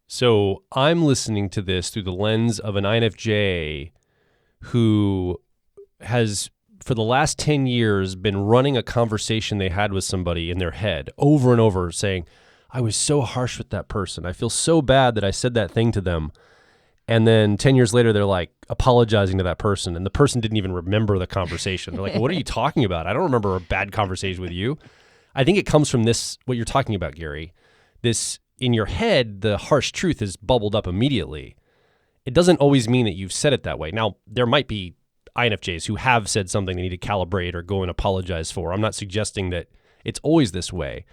So I'm listening to this through the lens of an INFJ who has, for the last 10 years, been running a conversation they had with somebody in their head over and over saying, I was so harsh with that person. I feel so bad that I said that thing to them. And then 10 years later, they're like apologizing to that person. And the person didn't even remember the conversation. They're like, what are you talking about? I don't remember a bad conversation with you. I think it comes from this, what you're talking about, Gary. This, in your head, the harsh truth is bubbled up immediately. It doesn't always mean that you've said it that way. Now, there might be INFJs who have said something they need to calibrate or go and apologize for. I'm not suggesting that it's always this way.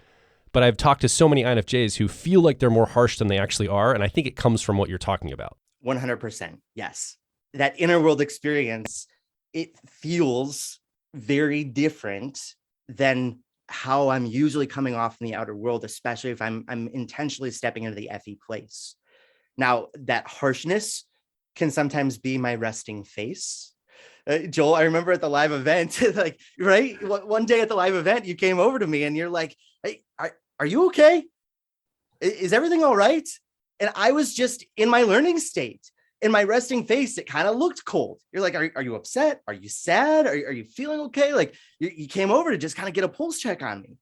But I've talked to so many INFJs who feel like they're more harsh than they actually are. And I think it comes from what you're talking about. 100%. Yes. That inner world experience, it feels very different than how I'm usually coming off in the outer world, especially if I'm intentionally stepping into the FE place. Now, that harshness can sometimes be my resting face. Joel, I remember at the live event, like, right? One day at the live event, you came over to me and you're like, hey, are you okay? Is everything all right? And I was just in my learning state. In my resting face, it kind of looked cold. You're like, are you upset? Are you sad? Are you feeling okay? Like you came over to just kind of get a pulse check on me.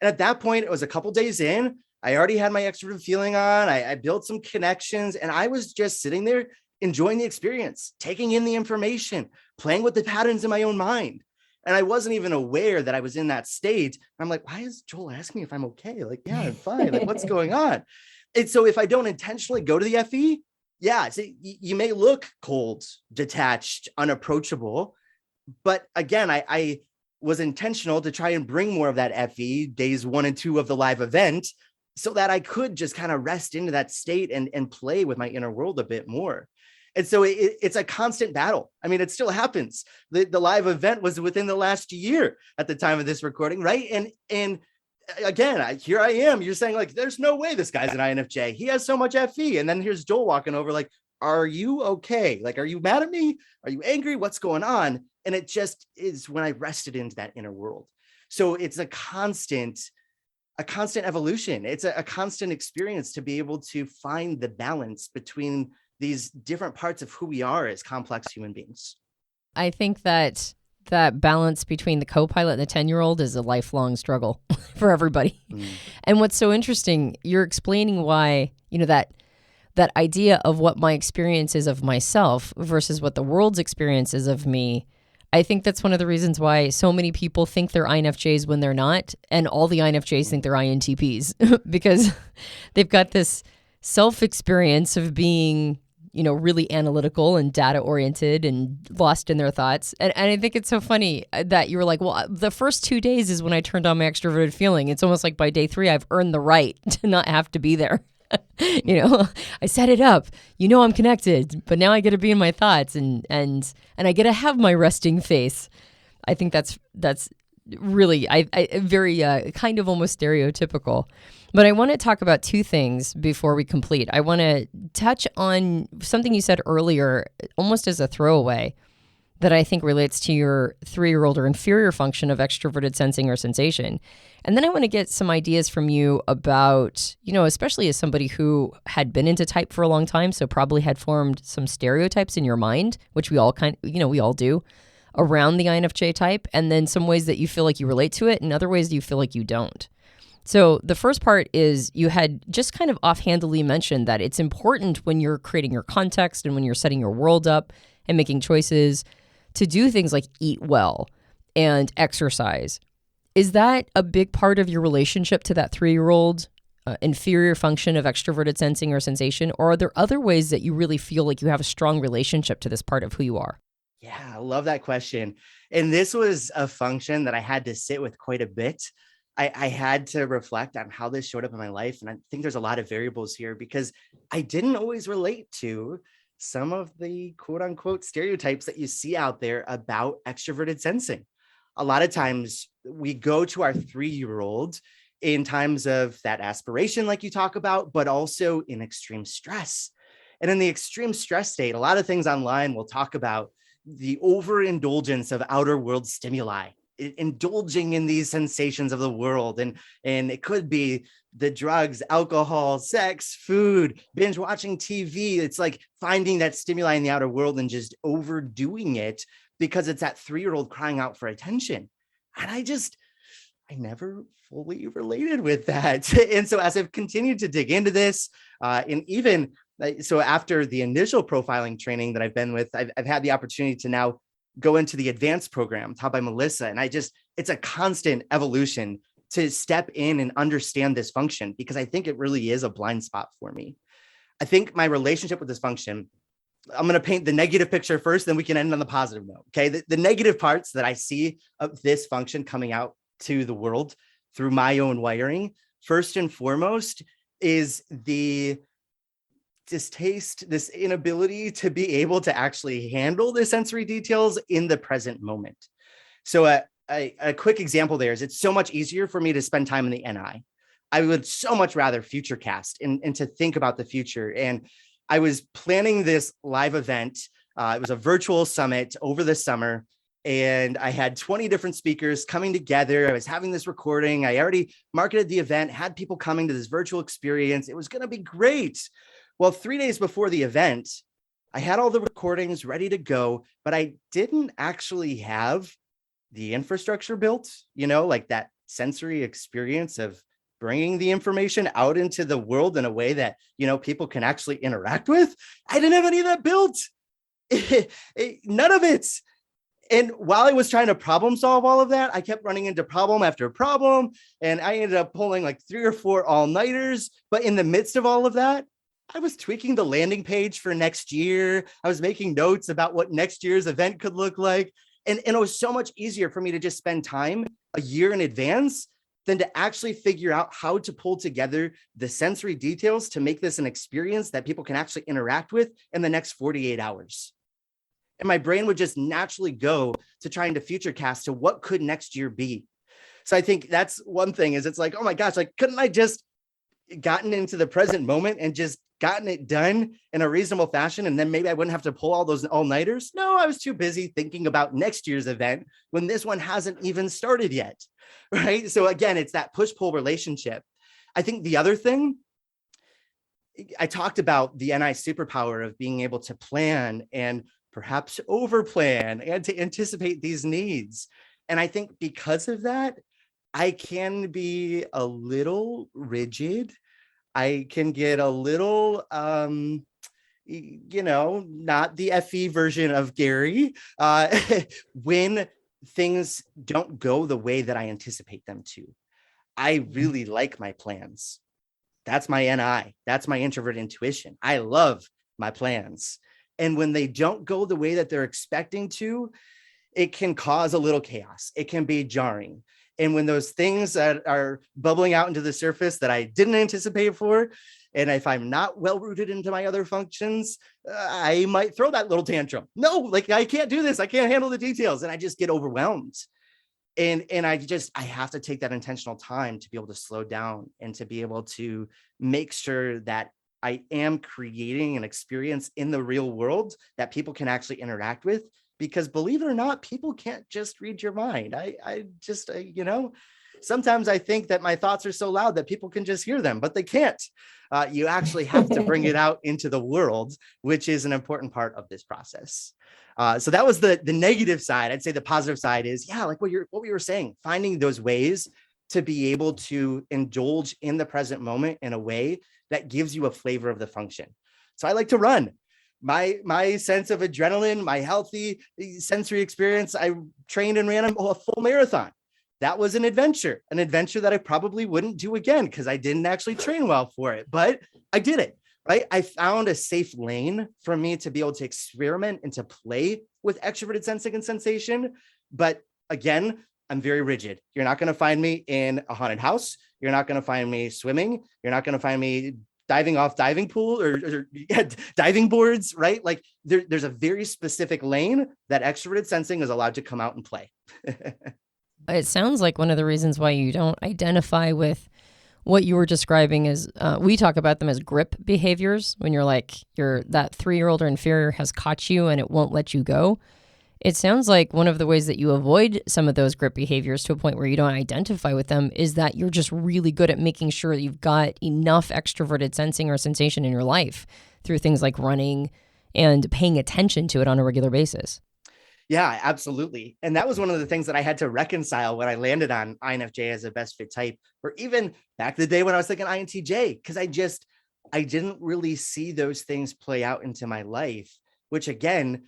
And at that point, it was a couple days in. I already had my extroverted feeling on. I built some connections and I was just sitting there enjoying the experience, taking in the information, playing with the patterns in my own mind. And I wasn't even aware that I was in that state. I'm like, why is Joel asking me if I'm okay? Like, yeah, I'm fine. Like, what's going on? And so if I don't intentionally go to the FE, yeah, see, you may look cold, detached, unapproachable. But again, I was intentional to try and bring more of that FE days 1 and 2 of the live event so that I could just kind of rest into that state and play with my inner world a bit more. And so it's a constant battle. I mean, it still happens. The live event was within the last year at the time of this recording, right? And again, here I am. You're saying like, there's no way this guy's an INFJ. He has so much FE. And then here's Joel walking over like, are you okay? Like, are you mad at me? Are you angry? What's going on? And it just is when I rested into that inner world. So it's a constant evolution. It's a constant experience to be able to find the balance between these different parts of who we are as complex human beings. I think that balance between the Copilot and the 10-year-old is a lifelong struggle for everybody. And what's so interesting, you're explaining why, that idea of what my experience is of myself versus what the world's experience is of me. I think that's one of the reasons why so many people think they're INFJs when they're not, and all the INFJs think they're INTPs because they've got this self-experience of being really analytical and data oriented and lost in their thoughts. And I think it's so funny that you were like, well, the first 2 days is when I turned on my extroverted feeling. It's almost like by day 3, I've earned the right to not have to be there. I set it up, I'm connected, but now I get to be in my thoughts and I get to have my resting face. I think that's really, I very kind of almost stereotypical. But I want to talk about 2 things before we complete. I want to touch on something you said earlier, almost as a throwaway, that I think relates to your 3-year-old or inferior function of extroverted sensing or sensation. And then I want to get some ideas from you about, especially as somebody who had been into type for a long time, so probably had formed some stereotypes in your mind, which we all we all do, around the INFJ type, and then some ways that you feel like you relate to it and other ways that you feel like you don't. So the first part is you had just kind of offhandedly mentioned that it's important when you're creating your context and when you're setting your world up and making choices to do things like eat well and exercise. Is that a big part of your relationship to that 3-year-old inferior function of extroverted sensing or sensation? Or are there other ways that you really feel like you have a strong relationship to this part of who you are? Yeah, I love that question. And this was a function that I had to sit with quite a bit. I had to reflect on how this showed up in my life. And I think there's a lot of variables here because I didn't always relate to some of the quote unquote stereotypes that you see out there about extroverted sensing. a lot of times we go to our 3-year-old in times of that aspiration, like you talk about, but also in extreme stress. And in the extreme stress state, a lot of things online will talk about the overindulgence of outer world stimuli, indulging in these sensations of the world. And it could be the drugs, alcohol, sex, food, binge watching TV. It's like finding that stimuli in the outer world and just overdoing it because it's that 3-year-old crying out for attention. And I never fully related with that. And so as I've continued to dig into this, and even so after the initial profiling training that I've been with, I've had the opportunity to now go into the advanced program taught by Melissa. And it's a constant evolution to step in and understand this function, because I think it really is a blind spot for me. I think my relationship with this function, I'm going to paint the negative picture first, then we can end on the positive note. Okay. The negative parts that I see of this function coming out to the world through my own wiring, first and foremost, is the distaste, this inability to be able to actually handle the sensory details in the present moment. So a quick example there is it's so much easier for me to spend time in the NI. I would so much rather future cast and to think about the future. And I was planning this live event. It was a virtual summit over the summer, and I had 20 different speakers coming together. I was having this recording. I already marketed the event, had people coming to this virtual experience. It was going to be great. Well, 3 days before the event, I had all the recordings ready to go, but I didn't actually have the infrastructure built, like that sensory experience of bringing the information out into the world in a way that, people can actually interact with. I didn't have any of that built. None of it. And while I was trying to problem solve all of that, I kept running into problem after problem. And I ended up pulling like 3 or 4 all-nighters. But in the midst of all of that, I was tweaking the landing page for next year. I was making notes about what next year's event could look like. And it was so much easier for me to just spend time a year in advance than to actually figure out how to pull together the sensory details to make this an experience that people can actually interact with in the next 48 hours. And my brain would just naturally go to trying to future cast to what could next year be. So I think that's one thing, is it's like, oh my gosh, like, couldn't I just gotten into the present moment and just gotten it done in a reasonable fashion, and then maybe I wouldn't have to pull all those all-nighters? No, I was too busy thinking about next year's event when this one hasn't even started yet, right? So again, it's that push-pull relationship. I think the other thing, I talked about the NI superpower of being able to plan and perhaps over-plan and to anticipate these needs. And I think because of that, I can be a little rigid. I can get a little, not the FE version of Gary, when things don't go the way that I anticipate them to. I really like my plans. That's my NI. That's my introvert intuition. I love my plans. And when they don't go the way that they're expecting to, it can cause a little chaos. It can be jarring. And when those things that are bubbling out into the surface that I didn't anticipate for, and if I'm not well rooted into my other functions, I might throw that little tantrum. No, like, I can't do this. I can't handle the details. And I just get overwhelmed. And I have to take that intentional time to be able to slow down and to be able to make sure that I am creating an experience in the real world that people can actually interact with. Because believe it or not, people can't just read your mind. Sometimes I think that my thoughts are so loud that people can just hear them, but they can't. You actually have to bring it out into the world, which is an important part of this process. So that was the negative side. I'd say the positive side is, like what we were saying, finding those ways to be able to indulge in the present moment in a way that gives you a flavor of the function. So I like to run. My sense of adrenaline, my healthy sensory experience, I trained and ran a full marathon. That was an adventure that I probably wouldn't do again because I didn't actually train well for it, but I did it, right? I found a safe lane for me to be able to experiment and to play with extroverted sensing and sensation. But again, I'm very rigid. You're not going to find me in a haunted house. You're not going to find me swimming. You're not going to find me diving off diving pool or diving boards, right? Like there's a very specific lane that extroverted sensing is allowed to come out and play. It sounds like one of the reasons why you don't identify with what you were describing is we talk about them as grip behaviors. When you're like, that 3-year-old or inferior has caught you and it won't let you go. It sounds like one of the ways that you avoid some of those grip behaviors to a point where you don't identify with them is that you're just really good at making sure that you've got enough extroverted sensing or sensation in your life through things like running and paying attention to it on a regular basis. Yeah, absolutely. And that was one of the things that I had to reconcile when I landed on INFJ as a best fit type, or even back the day when I was thinking INTJ, because I didn't really see those things play out into my life, which again,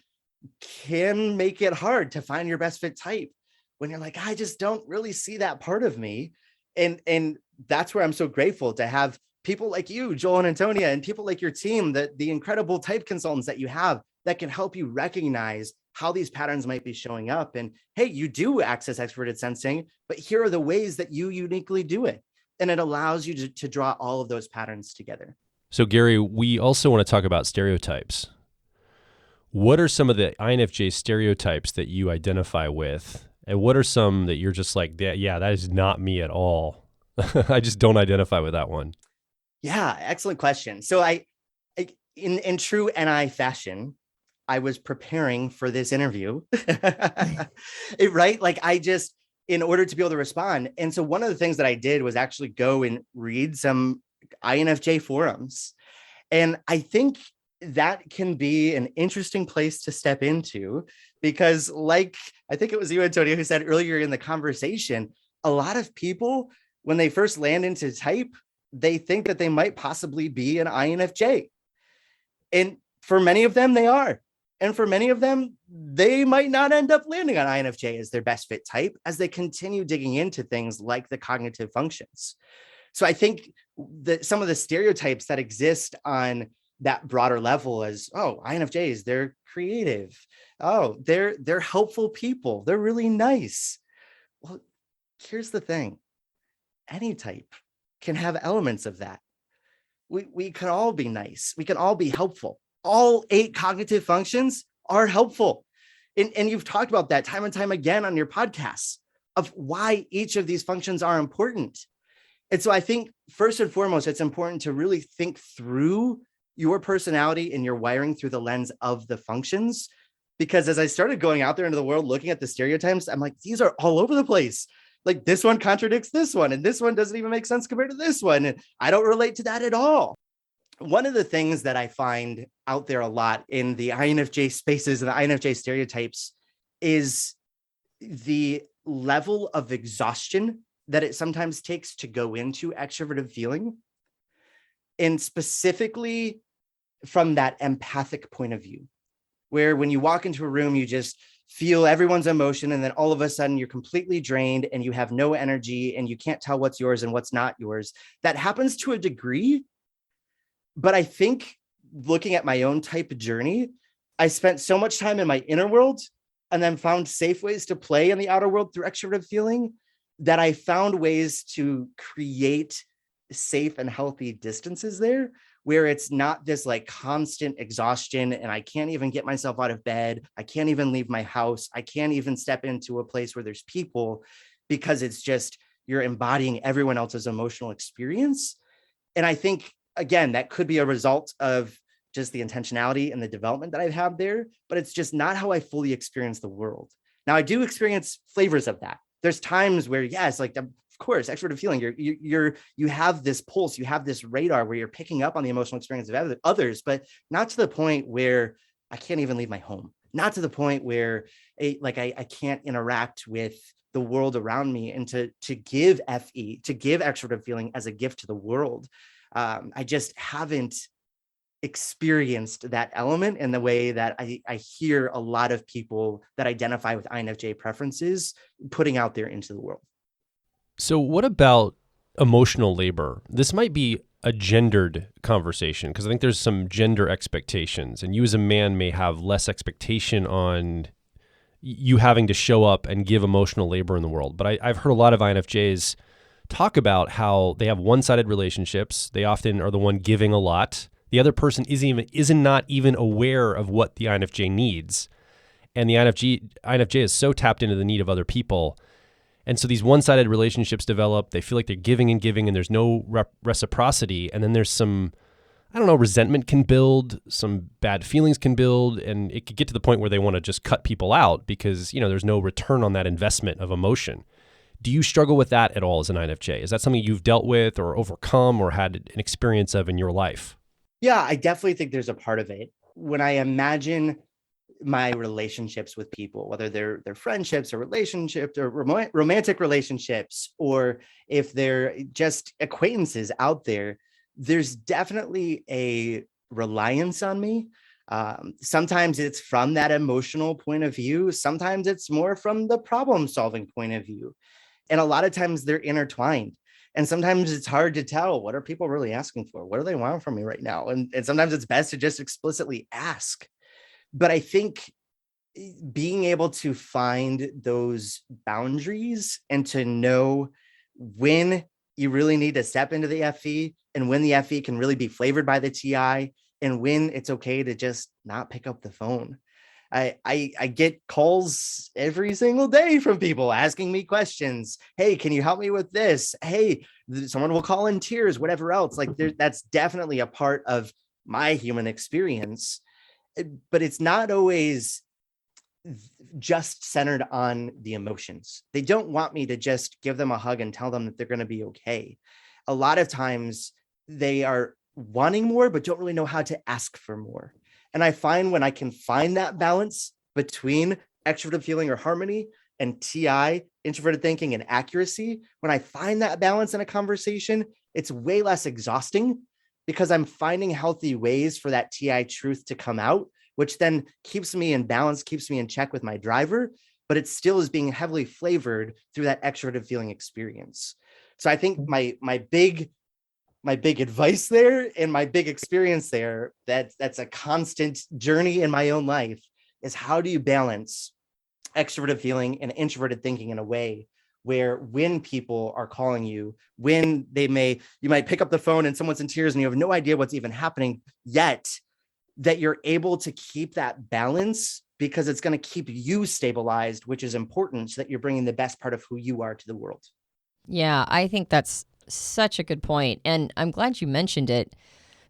can make it hard to find your best fit type when you're like, I just don't really see that part of me. And that's where I'm so grateful to have people like you, Joel and Antonia, and people like your team, the incredible type consultants that you have that can help you recognize how these patterns might be showing up. And hey, you do access extroverted sensing, but here are the ways that you uniquely do it. And it allows you to draw all of those patterns together. So Gary, we also want to talk about stereotypes. What are some of the INFJ stereotypes that you identify with? And what are some that you're just like, yeah, that is not me at all. I just don't identify with that one. Yeah, excellent question. So in true NI fashion, I was preparing for this interview, right? Like in order to be able to respond. And so one of the things that I did was actually go and read some INFJ forums. And I think that can be an interesting place to step into because like, I think it was you, Antonia, who said earlier in the conversation, a lot of people, when they first land into type, they think that they might possibly be an INFJ. And for many of them, they are. And for many of them, they might not end up landing on INFJ as their best fit type as they continue digging into things like the cognitive functions. So I think that some of the stereotypes that exist on that broader level is, oh, INFJs, they're creative. Oh, they're helpful people. They're really nice. Well, here's the thing. Any type can have elements of that. We can all be nice. We can all be helpful. All 8 cognitive functions are helpful. And you've talked about that time and time again on your podcasts of why each of these functions are important. And so I think first and foremost, it's important to really think through your personality and your wiring through the lens of the functions. Because as I started going out there into the world, looking at the stereotypes, I'm like, these are all over the place. Like this one contradicts this one, and this one doesn't even make sense compared to this one. And I don't relate to that at all. One of the things that I find out there a lot in the INFJ spaces and the INFJ stereotypes is the level of exhaustion that it sometimes takes to go into extroverted feeling. And specifically from that empathic point of view, where when you walk into a room, you just feel everyone's emotion. And then all of a sudden you're completely drained and you have no energy and you can't tell what's yours and what's not yours. That happens to a degree. But I think looking at my own type journey, I spent so much time in my inner world and then found safe ways to play in the outer world through extroverted feeling that I found ways to create safe and healthy distances there where it's not this like constant exhaustion and I can't even get myself out of bed. I can't even leave my house. I can't even step into a place where there's people because it's just you're embodying everyone else's emotional experience. And I think again, that could be a result of just the intentionality and the development that I've had there, but it's just not how I fully experience the world. Now, I do experience flavors of that. There's times where, yes, like of course, extroverted feeling, you have this pulse, you have this radar where you're picking up on the emotional experience of others, but not to the point where I can't even leave my home. Not to the point where I can't interact with the world around me and to give FE, to give extroverted feeling as a gift to the world. I just haven't experienced that element in the way that I hear a lot of people that identify with INFJ preferences putting out there into the world. So what about emotional labor? This might be a gendered conversation because I think there's some gender expectations, and you as a man may have less expectation on you having to show up and give emotional labor in the world. But I've heard a lot of INFJs talk about how they have one-sided relationships. They often are the one giving a lot. The other person isn't not even aware of what the INFJ needs. And the INFJ is so tapped into the need of other people. And so these one-sided relationships develop. They feel like they're giving and giving, and there's no reciprocity. And then there's some, I don't know, resentment can build, some bad feelings can build, and it could get to the point where they want to just cut people out because, there's no return on that investment of emotion. Do you struggle with that at all as an INFJ? Is that something you've dealt with or overcome or had an experience of in your life? Yeah, I definitely think there's a part of it. When I imagine my relationships with people, whether they're friendships or relationships or romantic relationships, or if they're just acquaintances out there, there's definitely a reliance on me. Sometimes it's from that emotional point of view. Sometimes it's more from the problem solving point of view. And a lot of times they're intertwined. And sometimes it's hard to tell, what are people really asking for? What do they want from me right now? And sometimes it's best to just explicitly ask. But I think being able to find those boundaries and to know when you really need to step into the FE and when the FE can really be flavored by the TI and when it's okay to just not pick up the phone. I get calls every single day from people asking me questions. Hey, can you help me with this? Hey, someone will call in tears, whatever else. Like that's definitely a part of my human experience, but it's not always just centered on the emotions. They don't want me to just give them a hug and tell them that they're going to be okay. A lot of times they are wanting more, but don't really know how to ask for more. And I find when I can find that balance between extroverted feeling or harmony and TI, introverted thinking and accuracy, when I find that balance in a conversation, it's way less exhausting because I'm finding healthy ways for that TI truth to come out, which then keeps me in balance, keeps me in check with my driver, but it still is being heavily flavored through that extroverted feeling experience. So I think my big advice there and my big experience there, that's a constant journey in my own life, is how do you balance extroverted feeling and introverted thinking in a way where when people are calling you, when you might pick up the phone and someone's in tears and you have no idea what's even happening yet, that you're able to keep that balance because it's going to keep you stabilized, which is important so that you're bringing the best part of who you are to the world. Yeah, I think that's such a good point. And I'm glad you mentioned it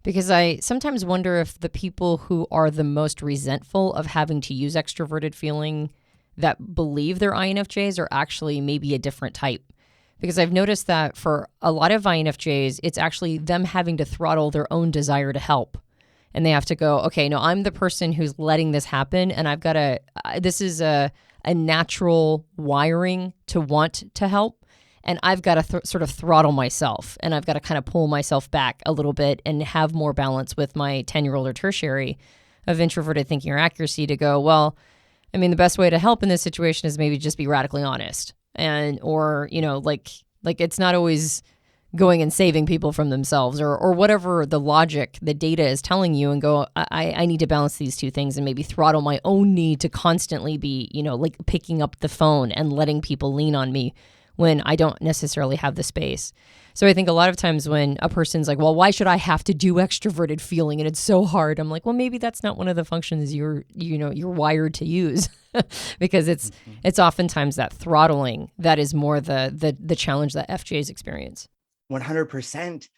because I sometimes wonder if the people who are the most resentful of having to use extroverted feeling that believe they're INFJs are actually maybe a different type. Because I've noticed that for a lot of INFJs, it's actually them having to throttle their own desire to help. And they have to go, okay, no, I'm the person who's letting this happen. And I've got to, this is a natural wiring to want to help. And I've got to sort of throttle myself. And I've got to kind of pull myself back a little bit and have more balance with my 10-year-old or tertiary of introverted thinking or accuracy to go, well, I mean, the best way to help in this situation is maybe just be radically honest. And, or, like it's not always going and saving people from themselves or whatever the logic, the data is telling you, and go, I need to balance these two things and maybe throttle my own need to constantly be, like picking up the phone and letting people lean on me when I don't necessarily have the space. So I think a lot of times when a person's like, well, why should I have to do extroverted feeling? And it's so hard. I'm like, well, maybe that's not one of the functions you're wired to use because it's oftentimes that throttling that is more the challenge that FJs experience. 100%.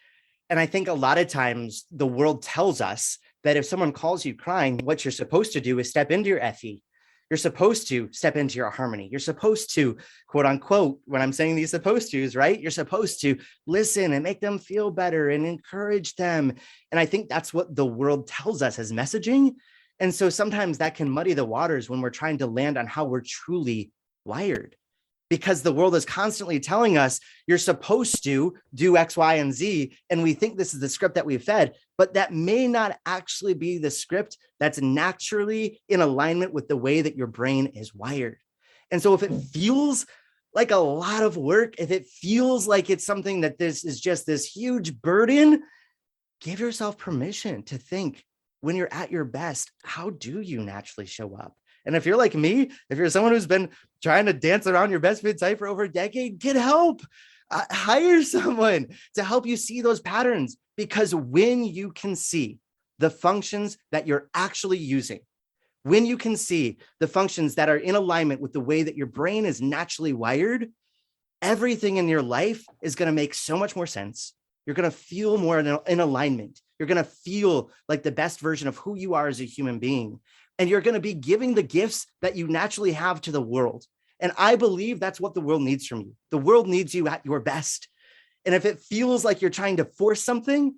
And I think a lot of times the world tells us that if someone calls you crying, what you're supposed to do is step into your FE. You're supposed to step into your harmony. You're supposed to, quote unquote, when I'm saying these supposed to's, right? You're supposed to listen and make them feel better and encourage them. And I think that's what the world tells us as messaging. And so sometimes that can muddy the waters when we're trying to land on how we're truly wired. Because the world is constantly telling us you're supposed to do X, Y, and Z. And we think this is the script that we've fed, but that may not actually be the script that's naturally in alignment with the way that your brain is wired. And so if it feels like a lot of work, if it feels like it's something that this is just this huge burden, give yourself permission to think when you're at your best, how do you naturally show up? And if you're like me, if you're someone who's been trying to dance around your best fit type for over a decade, get help. Hire someone to help you see those patterns. Because when you can see the functions that you're actually using, when you can see the functions that are in alignment with the way that your brain is naturally wired, everything in your life is going to make so much more sense. You're going to feel more in alignment. You're going to feel like the best version of who you are as a human being. And you're going to be giving the gifts that you naturally have to the world. And I believe that's what the world needs from you. The world needs you at your best. And if it feels like you're trying to force something,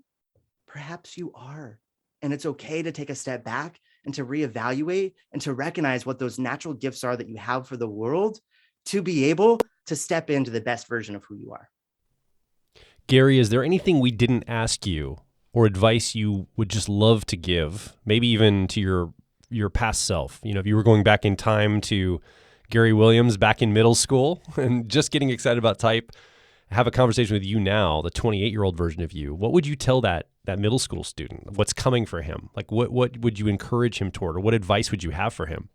perhaps you are. And it's okay to take a step back and to reevaluate and to recognize what those natural gifts are that you have for the world to be able to step into the best version of who you are. Gary, is there anything we didn't ask you or advice you would just love to give, maybe even to your past self? You know, if you were going back in time to Gary Williams back in middle school and just getting excited about type, have a conversation with you now, the 28-year-old version of you, what would you tell that middle school student? What's coming for him? Like what would you encourage him toward, or what advice would you have for him?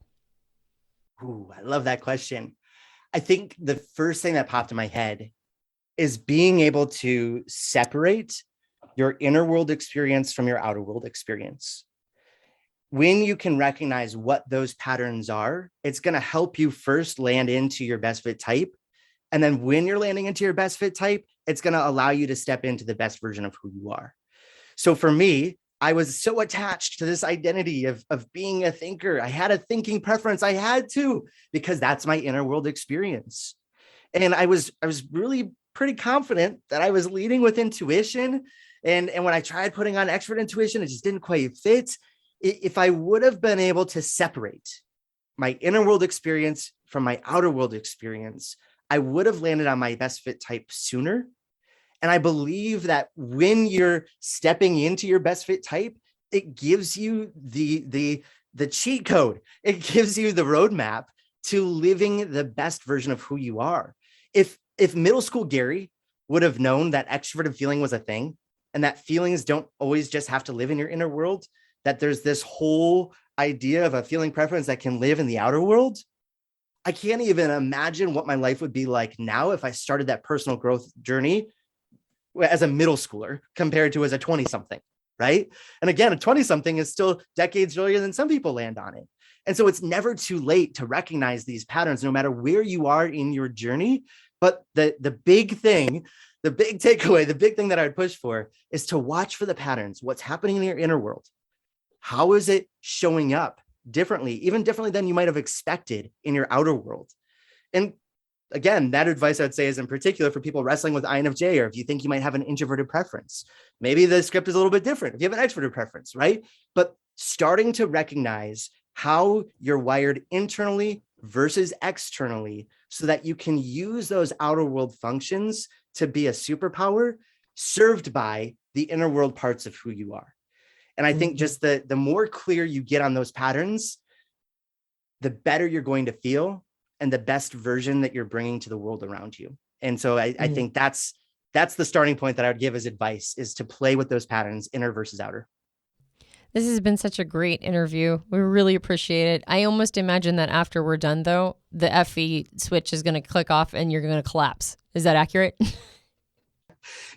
Ooh, I love that question. I think the first thing that popped in my head is being able to separate your inner world experience from your outer world experience. When you can recognize what those patterns are, it's going to help you first land into your best fit type. And then when you're landing into your best fit type, it's going to allow you to step into the best version of who you are. So for me, I was so attached to this identity of being a thinker. I had a thinking preference. I had to, because that's my inner world experience. And I was really pretty confident that I was leading with intuition. And when I tried putting on extrovert intuition, it just didn't quite fit. If I would have been able to separate my inner world experience from my outer world experience, I would have landed on my best fit type sooner. And I believe that when you're stepping into your best fit type, it gives you the cheat code. It gives you the roadmap to living the best version of who you are. If middle school Gary would have known that extroverted feeling was a thing, and that feelings don't always just have to live in your inner world, that there's this whole idea of a feeling preference that can live in the outer world, I can't even imagine what my life would be like now if I started that personal growth journey as a middle schooler compared to as a 20-something, right? And again, a 20-something is still decades earlier than some people land on it. And so it's never too late to recognize these patterns, no matter where you are in your journey. But the big thing, the big takeaway, the big thing that I would push for is to watch for the patterns. What's happening in your inner world? How is it showing up differently, even differently than you might have expected in your outer world? And again, that advice I'd say is in particular for people wrestling with INFJ, or if you think you might have an introverted preference. Maybe the script is a little bit different if you have an extroverted preference, right? But starting to recognize how you're wired internally versus externally so that you can use those outer world functions to be a superpower served by the inner world parts of who you are. And I think just the more clear you get on those patterns, the better you're going to feel and the best version that you're bringing to the world around you. And so I think that's the starting point that I would give as advice, is to play with those patterns, inner versus outer. This has been such a great interview. We really appreciate it. I almost imagine that after we're done, though, the FE switch is going to click off and you're going to collapse. Is that accurate?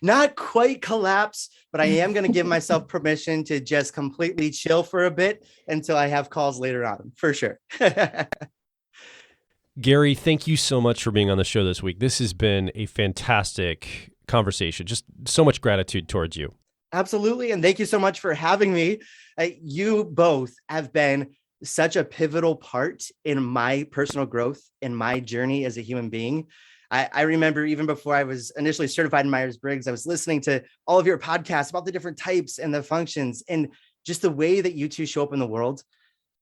Not quite collapse, but I am going to give myself permission to just completely chill for a bit until I have calls later on, for sure. Gary, thank you so much for being on the show this week. This has been a fantastic conversation. Just so much gratitude towards you. Absolutely. And thank you so much for having me. You both have been such a pivotal part in my personal growth, in my journey as a human being. I remember even before I was initially certified in Myers-Briggs, I was listening to all of your podcasts about the different types and the functions, and just the way that you two show up in the world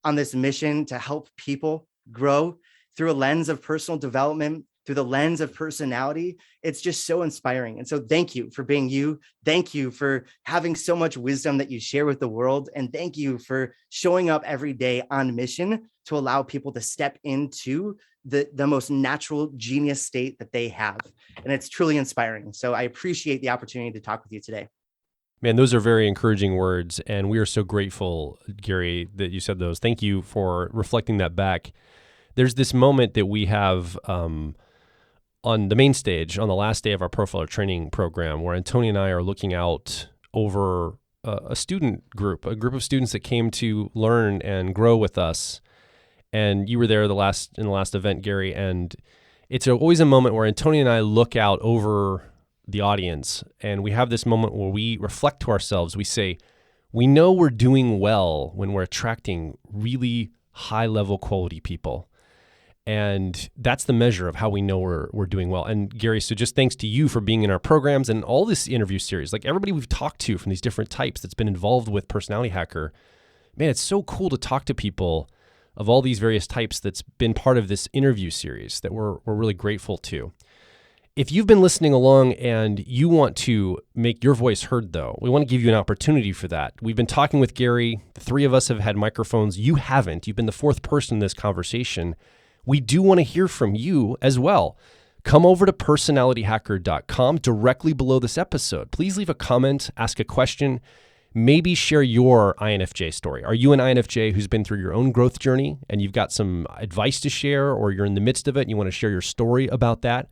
on this mission to help people grow through a lens of personal development, through the lens of personality. It's just so inspiring. And so thank you for being you. Thank you for having so much wisdom that you share with the world. And thank you for showing up every day on mission to allow people to step into the most natural genius state that they have. And it's truly inspiring. So I appreciate the opportunity to talk with you today. Man, those are very encouraging words. And we are so grateful, Gary, that you said those. Thank you for reflecting that back. There's this moment that we have on the main stage on the last day of our profiler training program where Antonia and I are looking out over a student group, a group of students that came to learn and grow with us. And you were there in the last event, Gary, and it's always a moment where Antonia and I look out over the audience, and we have this moment where we reflect to ourselves. We say, we know we're doing well when we're attracting really high-level quality people. And that's the measure of how we know we're doing well. And Gary, so just thanks to you for being in our programs and all this interview series. Like everybody we've talked to from these different types that's been involved with Personality Hacker, man, it's so cool to talk to people of all these various types that's been part of this interview series that we're really grateful to. If you've been listening along and you want to make your voice heard, though, we want to give you an opportunity for that. We've been talking with Gary. The three of us have had microphones. You haven't. You've been the fourth person in this conversation. We do want to hear from you as well. Come over to personalityhacker.com directly below this episode. Please leave a comment, ask a question, maybe share your INFJ story. Are you an INFJ who's been through your own growth journey and you've got some advice to share, or you're in the midst of it and you want to share your story about that?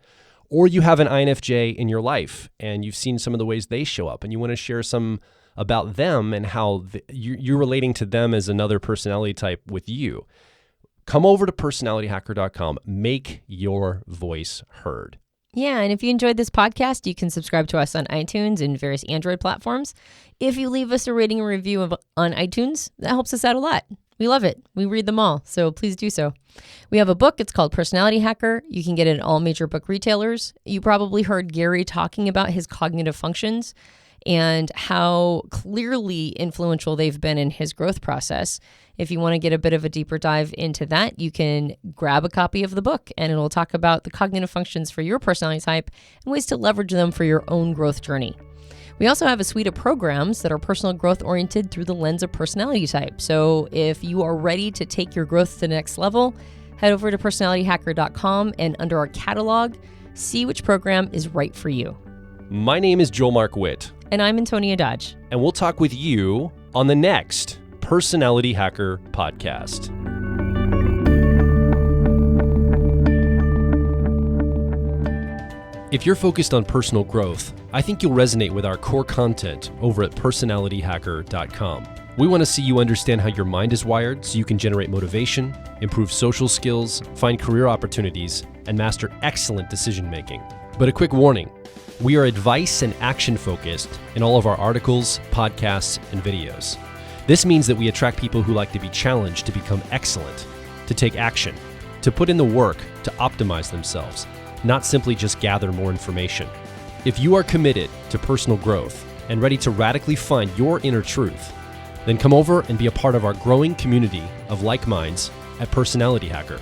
Or you have an INFJ in your life and you've seen some of the ways they show up and you want to share some about them and how you're relating to them as another personality type with you. Come over to personalityhacker.com. Make your voice heard. Yeah, and if you enjoyed this podcast, you can subscribe to us on iTunes and various Android platforms. If you leave us a rating and review on iTunes, that helps us out a lot. We love it. We read them all, so please do so. We have a book. It's called Personality Hacker. You can get it at all major book retailers. You probably heard Gary talking about his cognitive functions and how clearly influential they've been in his growth process. If you want to get a bit of a deeper dive into that, you can grab a copy of the book, and it'll talk about the cognitive functions for your personality type and ways to leverage them for your own growth journey. We also have a suite of programs that are personal growth oriented through the lens of personality type. So if you are ready to take your growth to the next level, head over to personalityhacker.com and under our catalog, see which program is right for you. My name is Joel Mark Witt. And I'm Antonia Dodge. And we'll talk with you on the next Personality Hacker podcast. If you're focused on personal growth, I think you'll resonate with our core content over at personalityhacker.com. We want to see you understand how your mind is wired so you can generate motivation, improve social skills, find career opportunities, and master excellent decision making. But a quick warning, we are advice and action focused in all of our articles, podcasts, and videos. This means that we attract people who like to be challenged to become excellent, to take action, to put in the work to optimize themselves, not simply just gather more information. If you are committed to personal growth and ready to radically find your inner truth, then come over and be a part of our growing community of like minds at Personality Hacker.